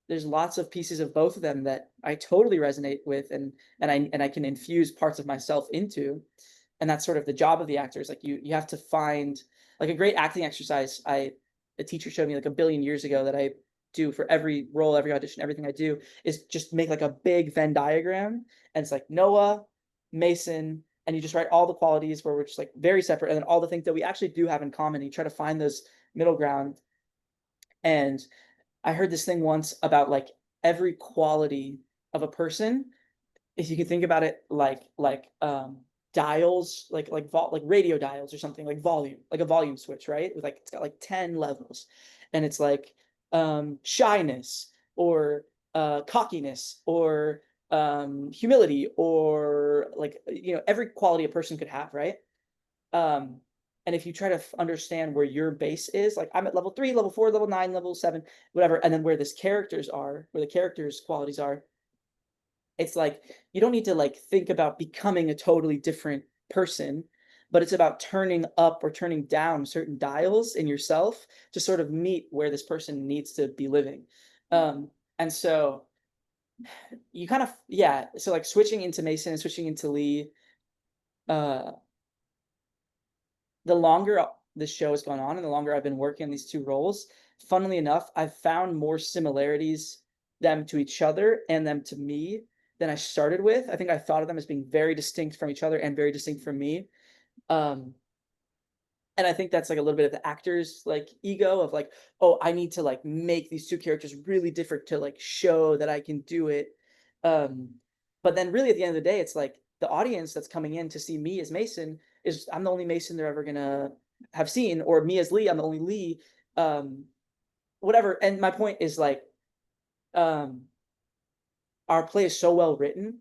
there's lots of pieces of both of them that I totally resonate with, and I can infuse parts of myself into. And that's sort of the job of the actor, is like you have to find like a great acting exercise. A teacher showed me like a billion years ago that I do for every role, every audition, everything I do is just make like a big Venn diagram, and it's like Noah, Mason, and you just write all the qualities where we're just like very separate, and then all the things that we actually do have in common. You try to find those middle ground. And I heard this thing once about like every quality of a person, if you can think about it like dials, like radio dials or something, like volume, like a volume switch, right? With like it's got like 10 levels. And it's like shyness or cockiness or humility, or like, every quality a person could have, right? Um, and if you try to understand where your base is, like I'm at level 3, level 4, level 9, level 7, whatever, and then where this characters are, where the characters' qualities are, it's like you don't need to like think about becoming a totally different person, but it's about turning up or turning down certain dials in yourself to sort of meet where this person needs to be living. And so you kind of, yeah, so like switching into Mason and switching into Lee, uh the longer this show has gone on and the longer I've been working on these 2 roles, funnily enough, I've found more similarities them to each other and them to me than I started with. I think I thought of them as being very distinct from each other and very distinct from me. Um, and I think that's like a little bit of the actor's like ego of like, oh, I need to like make these 2 characters really different to like show that I can do it. Um, but then really at the end of the day, it's like the audience that's coming in to see me as Mason is I'm the only Mason they're ever gonna have seen, or me as Lee, I'm the only Lee. Um, whatever. And my point is like, um, our play is so well written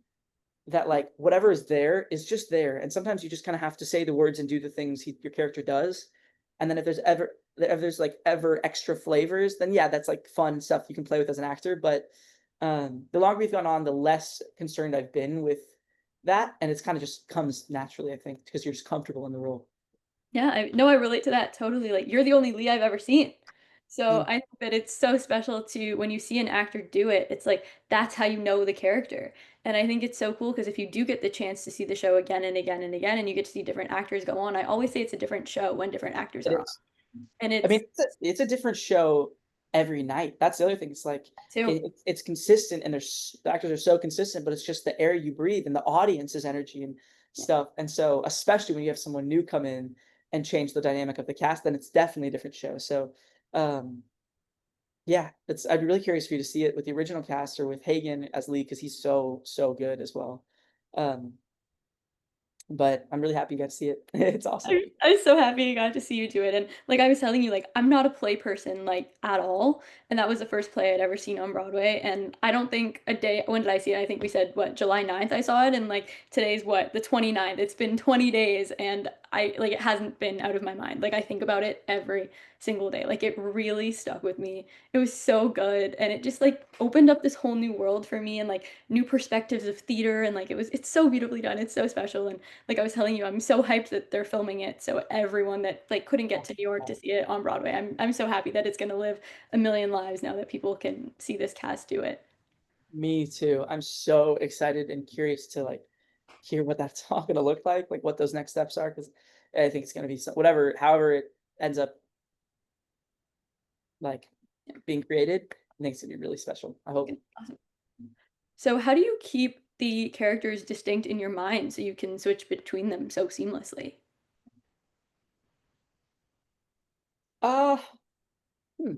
that like whatever is there is just there, and sometimes you just kind of have to say the words and do the things your character does, and then if there's like ever extra flavors, then yeah, that's like fun stuff you can play with as an actor. But the longer we've gone on, the less concerned I've been with that, and it's kind of just comes naturally, I think, because you're just comfortable in the role. Yeah, I no, I relate to that totally, like, you're the only Lee I've ever seen. So, Mm. I think that it's so special to when you see an actor do it, it's like, that's how you know the character, and I think it's so cool because if you do get the chance to see the show again and again and again, and you get to see different actors go on, I always say it's a different show when different actors It are on, is. and I mean, it's it's a different show every night. That's the other thing. It's like too. it's consistent, and the actors are so consistent, but it's just the air you breathe and the audience's energy and Yeah. stuff. And so, especially when you have someone new come in and change the dynamic of the cast, then it's definitely a different show. So, um, yeah, it's I'd be really curious for you to see it with the original cast or with Hagen as Lee because he's so good as well. Um, but I'm really happy you got to see it. It's awesome. I'm so happy I got to see you do it, and, like I was telling you, like, I'm not a play person, like, at all, and that was the first play I'd ever seen on Broadway, and I don't think a day when did I see it? I think we said, what, July 9th I saw it, and, like, today's what? The 29th. It's been 20 days, and it hasn't been out of my mind, like, I think about it every single day, like, it really stuck with me. It was so good, and it just, like, opened up this whole new world for me and, like, new perspectives of theater, and, like, it's so beautifully done, it's so special, and like I was telling you, I'm so hyped that they're filming it. So everyone that like couldn't get to New York to see it on Broadway, I'm so happy that it's gonna live a million lives now that people can see this cast do it. Me too. I'm so excited and curious to like hear what that's all gonna look like what those next steps are, because I think it's gonna be whatever, however it ends up like Yeah, being created. I think it's gonna be really special. I hope. it's awesome. So how do you keep the characters distinct in your mind so you can switch between them so seamlessly? Uh, hmm.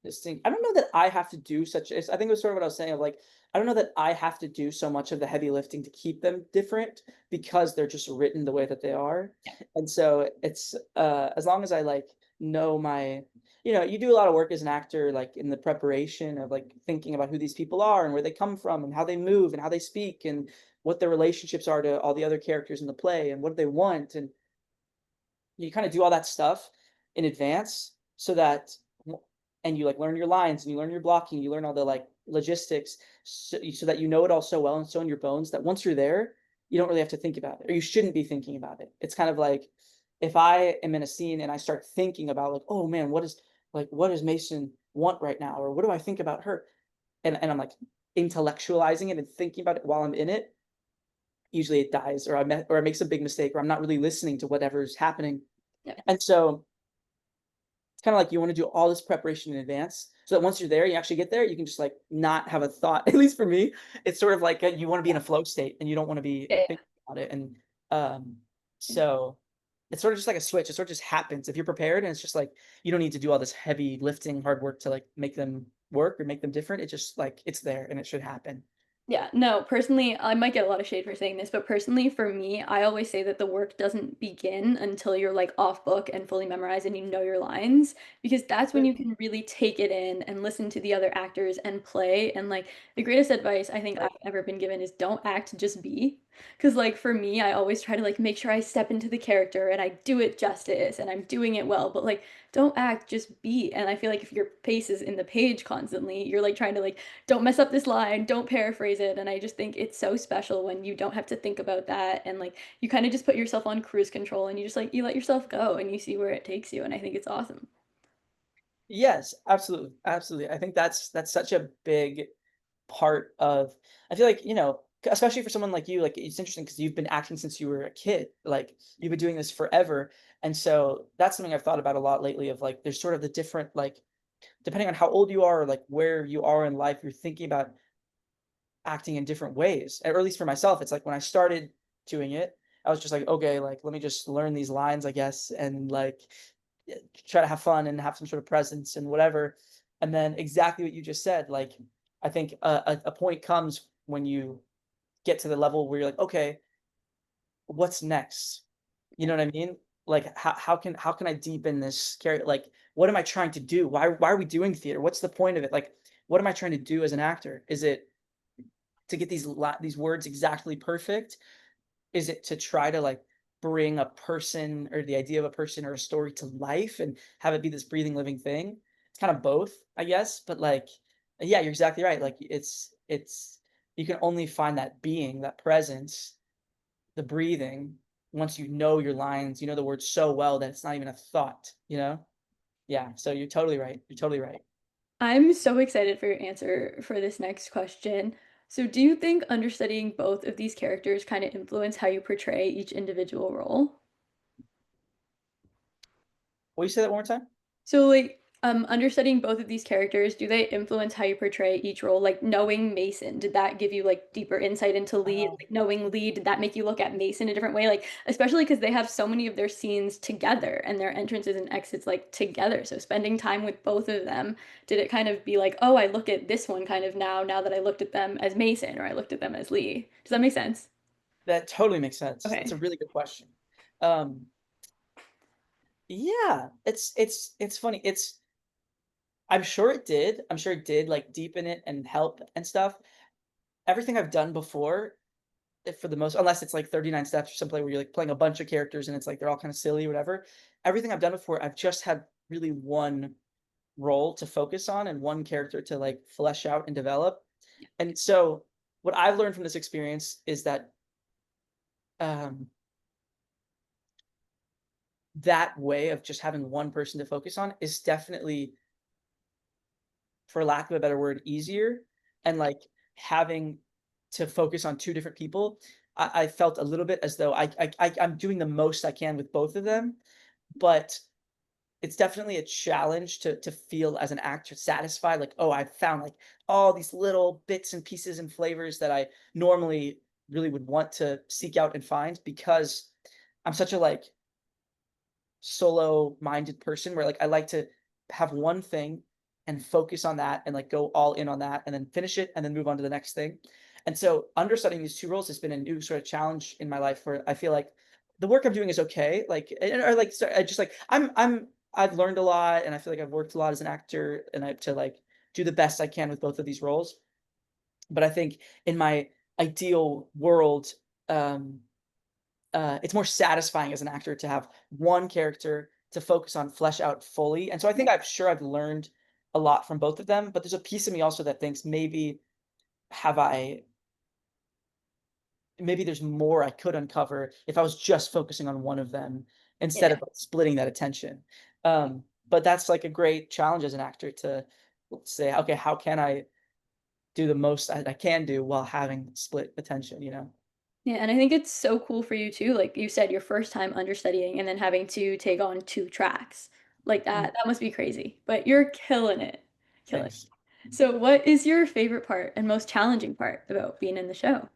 Distinct. I don't know that I have to do such I think it was sort of what I was saying of like, I don't know that I have to do so much of the heavy lifting to keep them different because they're just written the way that they are. Yeah, And so it's as long as I like know my you do a lot of work as an actor, like in the preparation of like thinking about who these people are and where they come from and how they move and how they speak and what their relationships are to all the other characters in the play and what they want, and you kind of do all that stuff in advance so that and you like learn your lines and you learn your blocking, you learn all the like logistics so that you know it all so well and so in your bones that once you're there, you don't really have to think about it, or you shouldn't be thinking about it. It's kind of like if I am in a scene and I start thinking about like, oh man, what does Mason want right now? Or what do I think about her? And I'm like intellectualizing it and thinking about it while I'm in it, usually it dies or I make some big mistake or I'm not really listening to whatever's happening. yeah, And so it's kinda like you wanna do all this preparation in advance, so that once you're there, you actually get there, you can just, like, not have a thought. At least for me, it's sort of like, you wanna be in a flow state, and you don't wanna be yeah, thinking about it, and, um, so it's sort of just like a switch. It sort of just happens. If you're prepared and it's just like, you don't need to do all this heavy lifting, hard work to, like, make them work or make them different. It's just, like, it's there, and it should happen. Yeah, no, personally, I might get a lot of shade for saying this, but personally, for me, I always say that the work doesn't begin until you're like off book and fully memorized and you know your lines, because that's when Good. you can really take it in and listen to the other actors and play. And like the greatest advice I think I've Right. ever been given is don't act, just be. Because like for me, I always try to like make sure I step into the character and I do it justice and I'm doing it well, but like don't act, just be. And I feel like if your face is in the page constantly, you're like trying to like don't mess up this line, don't paraphrase it. And I just think it's so special when you don't have to think about that and like you kind of just put yourself on cruise control and you just like you let yourself go and you see where it takes you. And I think it's awesome. Yes, absolutely, absolutely. I think that's such a big part of I feel like, especially for someone like you, like, it's interesting because 'cause you've been acting since you were a kid, like, you've been doing this forever, and so that's something I've thought about a lot lately of, like, there's sort of the different, like depending on how old you are or, like, where you are in life, you're thinking about acting in different ways, or at least for myself, it's like when I started doing it, I was just like, "Okay, like, let me just learn these lines, I guess, and, like, try to have fun and have some sort of presence and whatever." And then exactly what you just said, like, I think a point comes when you get to the level where you're like, "Okay, what's next?" You know what I mean? Like, how can I deepen this character? Like, what am I trying to do? Why are we doing theater? What's the point of it? Like, what am I trying to do as an actor? Is it to get these words exactly perfect? Is it to try to, like, bring a person or the idea of a person or a story to life and have it be this breathing, living thing? It's kind of both, I guess, but, like, yeah, you're exactly right, like, it's you can only find that being, that presence, the breathing, once you know your lines, you know the words so well that it's not even a thought, you know? Yeah, so you're totally right, you're totally right. I'm so excited for your answer for this next question. So, do you think understudying both of these characters kind of influence how you portray each individual role? Will you say that one more time? So, like, understudying both of these characters, do they influence how you portray each role? Like, knowing Mason, did that give you like deeper insight into Lee? Oh. Like, knowing Lee, did that make you look at Mason a different way? Like, especially because they have so many of their scenes together and their entrances and exits like together. So, spending time with both of them, did it kind of be like, oh, I look at this one kind of now that I looked at them as Mason or I looked at them as Lee? Does that make sense? That totally makes sense. That's Okay. a really good question. Um, yeah, it's funny, I'm sure it did. I'm sure it did, like, deepen it and help and stuff. Everything I've done before, for the most unless it's like 39 Steps or something where you're, like, playing a bunch of characters and it's, like, they're all kinda silly or whatever. Everything I've done before, I've just had really one role to focus on and one character to, like, flesh out and develop. And so, what I've learned from this experience is that, um, that way of just having one person to focus on is definitely, for lack of a better word, easier, and, like, having to focus on 2 different people, I felt a little bit as though I'm doing the most I can with both of them, but it's definitely a challenge to feel as an actor satisfied, like, "Oh, I found, like, all these little bits and pieces and flavors that I normally really would want to seek out and find," because I'm such a, like, solo-minded person where, like, I like to have one thing and focus on that and, like, go all in on that and then finish it and then move on to the next thing. And so understudying these 2 roles has been a new sort of challenge in my life where I feel like the work I'm doing is okay, like, or, like, so I just, like, I've learned a lot and I feel like I've worked a lot as an actor and I to, like, do the best I can with both of these roles. But I think in my ideal world, um it's more satisfying as an actor to have one character to focus on, flesh out fully, and so I think I've learned a lot from both of them, but there's a piece of me also that thinks have I maybe there's more I could uncover if I was just focusing on one of them instead Yeah. of, like, splitting that attention. But that's, like, a great challenge as an actor to say, "Okay, how can I do the most I can do while having split attention," you know? Yeah, and I think it's so cool for you too, like you said, your first time understudying and then having to take on 2 tracks. Like Mm, that must be crazy, but you're killing it. Killing it. thanks. So what is your favorite part and most challenging part about being in the show?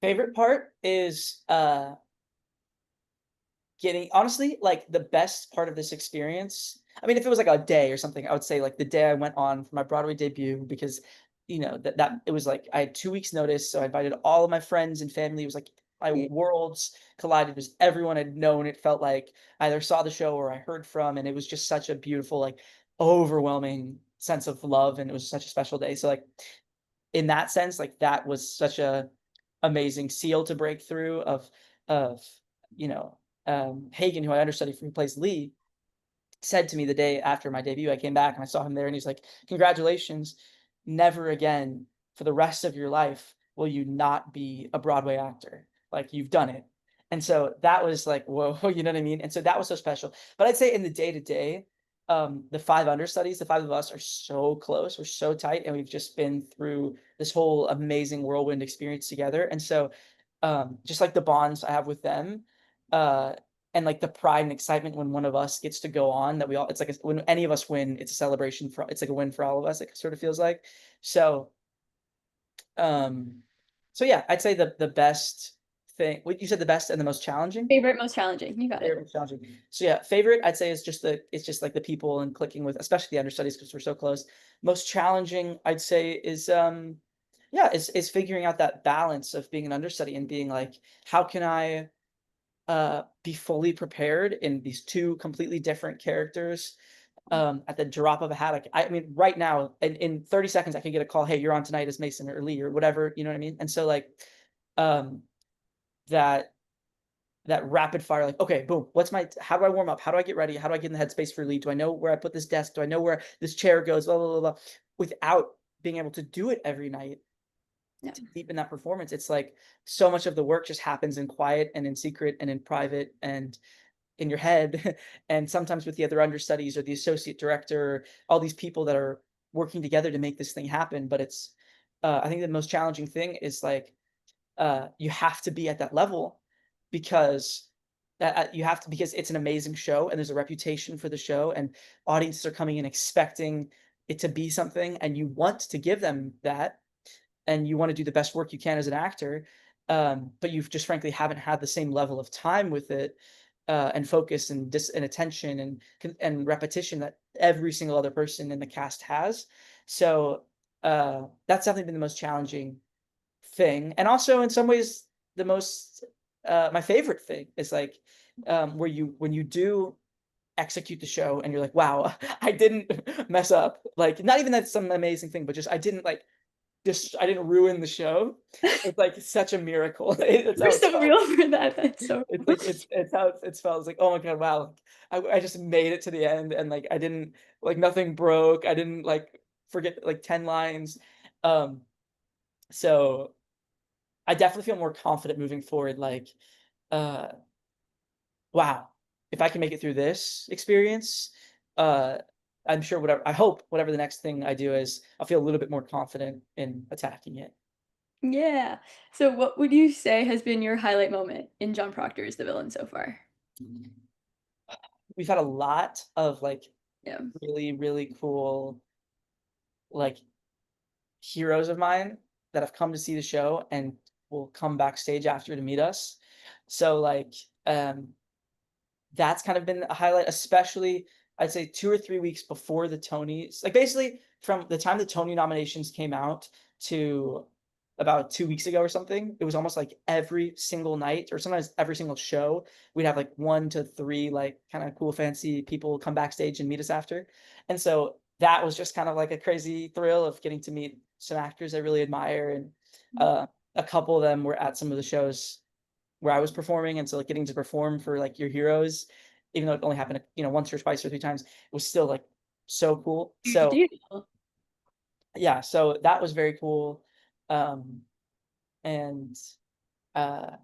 Favorite part is, getting honestly, like, the best part of this experience I mean, if it was, like, a day or something, I would say, like, the day I went on for my Broadway debut because that it was like I had 2 weeks notice, so I invited all of my friends and family. It was like my Yeah. worlds collided. It was everyone I'd known. It felt like I either saw the show or I heard from, and it was just such a beautiful, like, overwhelming sense of love, and it was such a special day. So, like, in that sense, like, that was such a amazing seal to break through of, you know, Hagen, who I understudy for, who plays Lee, said to me the day after my debut. I came back and I saw him there, and he's like, "Congratulations. Never again for the rest of your life will you not be a Broadway actor. Like, you've done it." And so that was like, whoa, you know what I mean? And so that was so special. But I'd say in the day to day, the five understudies, the five of us are so close, we're so tight, and we've just been through this whole amazing whirlwind experience together. And so, just like the bonds I have with them, uh, and like the pride and excitement when one of us gets to go on, that we all, it's like when any of us win, it's a celebration for, it's like a win for all of us, it sort of feels like. So, um, so yeah, I'd say the best thing, what you said, the best and the most challenging? Favorite, most challenging. You got Favorite, it. most challenging. So yeah, favorite, I'd say is just it's just like the people and clicking with, especially the understudies because we're so close. Most challenging, I'd say is, yeah, is figuring out that balance of being an understudy and being like, how can I be fully prepared in these two completely different characters, at the drop of a hat. I mean, right now, in 30 seconds, I could get a call, "Hey, you're on tonight as Mason or Lee," or whatever, you know what I mean? And so, like, um, that that rapid fire, like, "Okay, boom, how do I warm up? How do I get ready? How do I get in the headspace for Lee? Do I know where I put this desk? Do I know where this chair goes? Blah, blah, blah, blah." Without being able to do it every night Yeah. to deepen that performance, it's like so much of the work just happens in quiet and in secret and in private and in your head and sometimes with the other understudies or the associate director, all these people that are working together to make this thing happen. But it's, I think the most challenging thing is like, you have to be at that level because you have to, because it's an amazing show and there's a reputation for the show and audiences are coming in expecting it to be something, and you want to give them that, and you want to do the best work you can as an actor, but you've just frankly haven't had the same level of time with it, and focus and and attention and and repetition that every single other person in the cast has. So that's definitely been the most challenging thing, and also in some ways the most, my favorite thing is like, where you when you do execute the show and you're like, wow, I didn't mess up. Like, not even that's some amazing thing, but just I didn't ruin the show. It's like such a miracle. It's We're how it's so felt. real for that. That's so It's real. like it's how it's felt. It's like, "Oh my god, wow. I just made it to the end and, like, I didn't, like, nothing broke. I didn't, like, forget, like, 10 lines." Um, so I definitely feel more confident moving forward, like, uh, "Wow, if I can make it through this experience, uh, I'm sure I hope whatever the next thing I do is, I'll feel a little bit more confident in attacking it." Yeah. So what would you say has been your highlight moment in John Proctor as the villain so far? We've had a lot of, like, Yeah. really, really cool, like, heroes of mine that have come to see the show and will come backstage after to meet us. So, like, um, that's kind of been a highlight, especially I'd say 2 or 3 weeks before the Tonys. Like, basically, from the time the Tony nominations came out to about 2 weeks ago or something, it was almost like every single night or sometimes every single show, we'd have, like, 1 to 3, like, kinda cool fancy people come backstage and meet us after. And so that was just kind of like a crazy thrill of getting to meet some actors I really admire, and, a couple of them were at some of the shows where I was performing, and so, like, getting to perform for, like, your heroes, even though it only happened, once or twice or 3 times, was still, like, so cool. Huge So, deal. yeah, so that was very cool. Um, and, uh,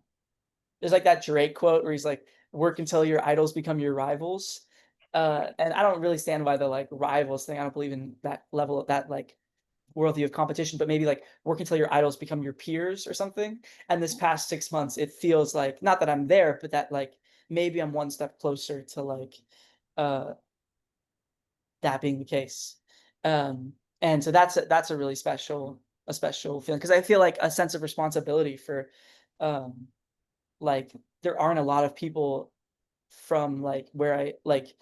there's, like, that Drake quote where he's like, "Work until your idols become your rivals." And I don't really stand by the, like, rivals thing. I don't believe in that level of that, like, worldview of competition, but maybe like work until your idols become your peers or something. And this past 6 months, it feels like not that I'm there, but that like maybe I'm one step closer to like, uh that being the case. And so that's a really special feeling because I feel like a sense of responsibility for, um like, there aren't a lot of people from like where I like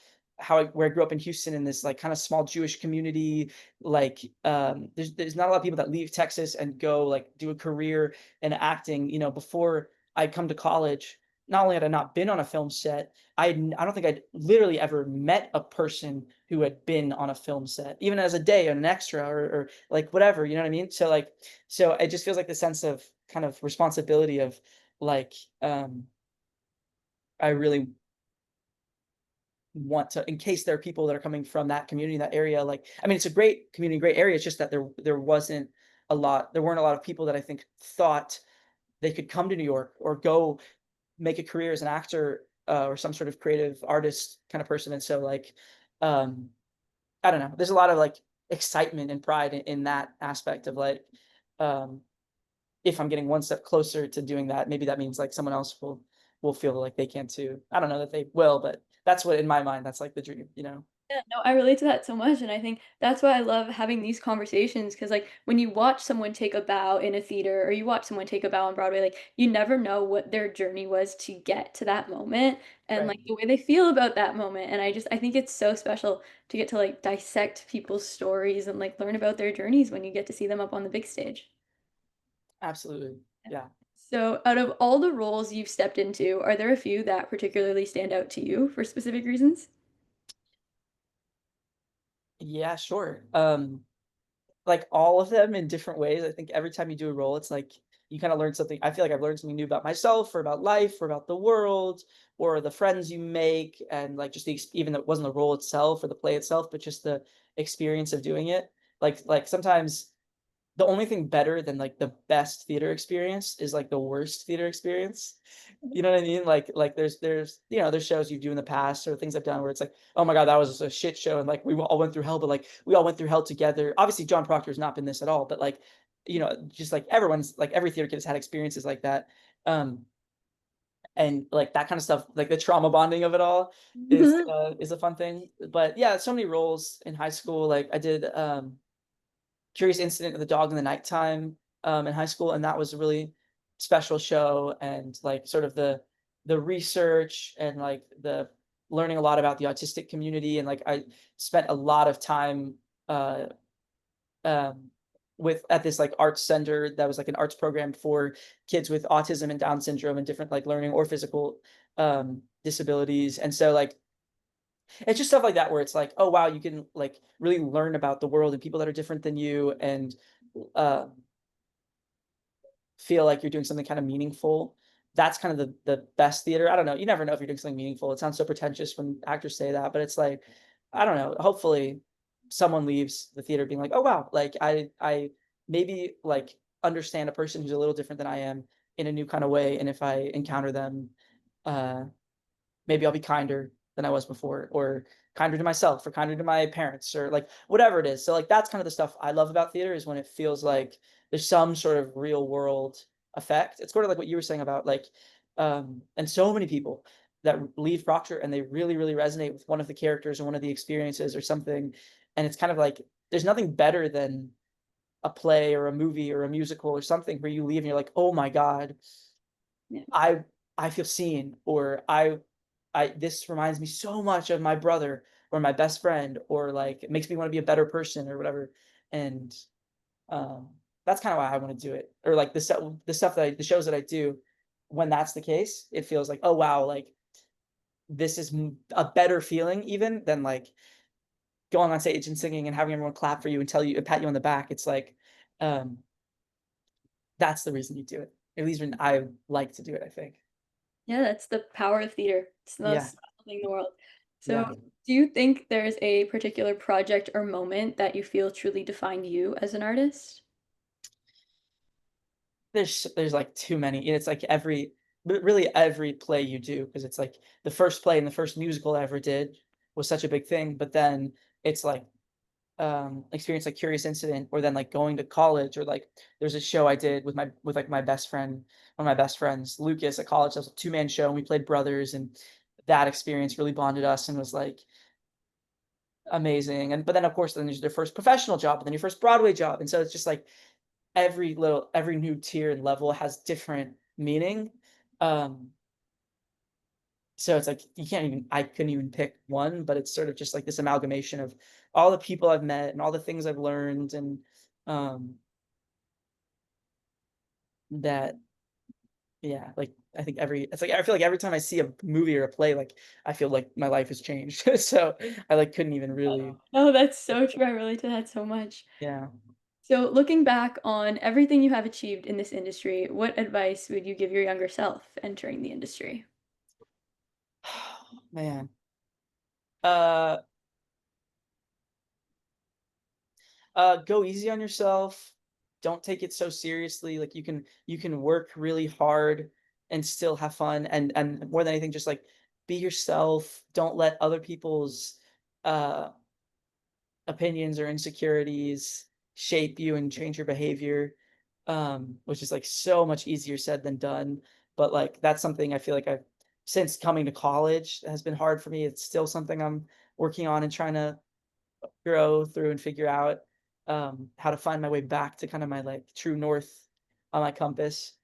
where I grew up in Houston in this like kind of small Jewish community, like there's not a lot of people that leave Texas and go like do a career in acting. Before I come to college, not only had I not been on a film set, I don't think I'd literally ever met a person who had been on a film set, even as a day or an extra or like whatever, you know what I mean? So it just feels like the sense of kind of responsibility of like I really want to, in case there are people that are coming from that community, that area, like, I mean, it's a great community, great area. It's just that there weren't a lot of people that I think thought they could come to New York or go make a career as an actor, or some sort of creative artist kind of person. And so like, um, I don't know, there's a lot of like excitement and pride in that aspect of like, um, if I'm getting one step closer to doing that, maybe that means like someone else will feel like they can too. I don't know that they will, but that's what in my mind, that's like the dream. Yeah, no, I relate to that so much, and I think that's why I love having these conversations. Because like, when you watch someone take a bow in a theater or you watch someone take a bow on Broadway, like, you never know what their journey was to get to that moment and, Right. like, the way they feel about that moment, and I think it's so special to get to, like, dissect people's stories and, like, learn about their journeys when you get to see them up on the big stage. Absolutely. Yeah. So, out of all the roles you've stepped into, are there a few that particularly stand out to you for specific reasons? Yeah, sure. Like all of them in different ways. I think every time you do a role, it's like you kind of learn something. I feel like I've learned something new about myself or about life or about the world or the friends you make and like just even though it wasn't the role itself or the play itself, but just the experience of doing it. Like sometimes the only thing better than, like, the best theater experience is, like, the worst theater experience. You know what I mean? Like, there's shows you do in the past or things I've done where it's like, "Oh my god, that was a shit show, and, like, we all went through hell, but, like, we all went through hell together." Obviously, John Proctor's not been this at all, but, like, just, like, everyone's like, every theater kid has had experiences like that. Um, and, like, that kinda stuff, like, the trauma bonding of it all is a fun thing. But, yeah, so many roles in high school, like, I did, Curious Incident of the Dog in the Nighttime, in high school, and that was a really special show, and, like, sort of the research and, like, the learning a lot about the autistic community, and, like, I spent a lot of time, uh, um, with at this, like, arts center that was, like, an arts program for kids with autism and Down syndrome and different, like, learning or physical, disabilities, and so, like, it's just stuff like that where it's like, oh wow, you can like really learn about the world and people that are different than you and uh, feel like you're doing something kind of meaningful. That's kind of the best theater. I don't know. You never know if you're doing something meaningful. It sounds so pretentious when actors say that, but it's like, I don't know. Hopefully, someone leaves the theater being like, oh wow, like I maybe like understand a person who's a little different than I am in a new kind of way, and if I encounter them, uh, maybe I'll be kinder than I was before, or kinder to myself, or kinder to my parents, or like whatever it is. So like that's kind of the stuff I love about theater is when it feels like there's some sort of real world effect. It's sort of like what you were saying about like, and so many people that leave Proctor and they really, really resonate with one of the characters or one of the experiences or something. And it's kind of like there's nothing better than a play or a movie or a musical or something where you leave and you're like, oh my God, Yeah. I I feel seen, or I this reminds me so much of my brother or my best friend, or like it makes me want to be a better person or whatever. And um, that's kind of why I want to do it. Or like the shows that I do, when that's the case, it feels like, oh wow, like this is a better feeling even than like going on stage and singing and having everyone clap for you and tell you and pat you on the back. It's like um, that's the reason you do it. At least when I like to do it, I think. Yeah, that's the power of theater. It's the most Yeah, special thing in the world. So, yeah. do you think there's a particular project or moment that you feel truly defined you as an artist? There's, like, too many, and it's, like, really every play you do, because it's, like, the first play and the first musical I ever did was such a big thing, but then it's, like, experience, like, Curious Incident or then, like, going to college or, like, there's a show I did with my best friend one of my best friends, Lucas, at college. That was a two-man show, and we played brothers, and that experience really bonded us and was, like, amazing, and but then, of course, then there's your first professional job, and then your first Broadway job, and so it's just, like, every new tier and level has different meaning. Um, So it's like you can't even I couldn't even pick one, but it's sort of just like this amalgamation of all the people I've met and all the things I've learned and um that yeah, like I think every it's like I feel like every time I see a movie or a play, like I feel like my life has changed. So I like couldn't even really Oh, that's so true, I relate to that so much. yeah. So, looking back on everything you have achieved in this industry, what advice would you give your younger self entering the industry? Man. Uh go easy on yourself. Don't take it so seriously. Like you can work really hard and still have fun and more than anything just like be yourself. Don't let other people's uh opinions or insecurities shape you and change your behavior. Which is like so much easier said than done. But like that's something I feel like I've since coming to college has been hard for me. It's still something I'm working on and trying to grow through and figure out, how to find my way back to kind of my, like, true north on my compass.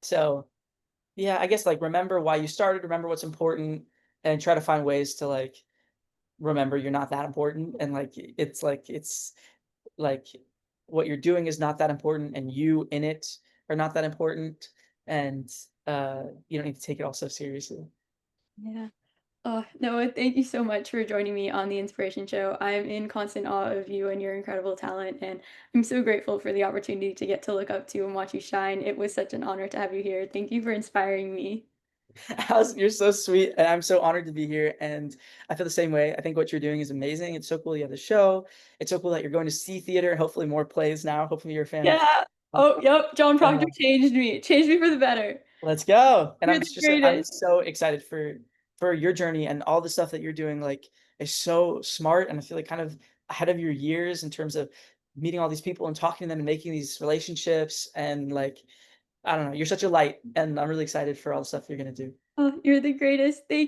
So, yeah, I guess, like, remember why you started, remember what's important, and try to find ways to, like, remember you're not that important, and, like, what you're doing is not that important, and you in it are not that important, and, you don't need to take it all so seriously. Yeah. Oh, Noah, thank you so much for joining me on the Inspiration Show. I'm in constant awe of you and your incredible talent, and I'm so grateful for the opportunity to get to look up to and watch you shine. It was such an honor to have you here. Thank you for inspiring me. Allison, you're so sweet, and I'm so honored to be here. And I feel the same way. I think what you're doing is amazing. It's so cool you have the show. It's so cool that you're going to see theater, hopefully more plays now. Hopefully you're a fan of. Yeah. Oh, yep. John Proctor Uh, changed me for the better. let's go. And You're the I'm greatest. so excited for your journey and all the stuff that you're doing. Like is so smart, and I feel like kind of ahead of your years in terms of meeting all these people and talking to them and making these relationships. And like I don't know, you're such a light, and I'm really excited for all the stuff you're gonna do. Oh, you're the greatest. Thank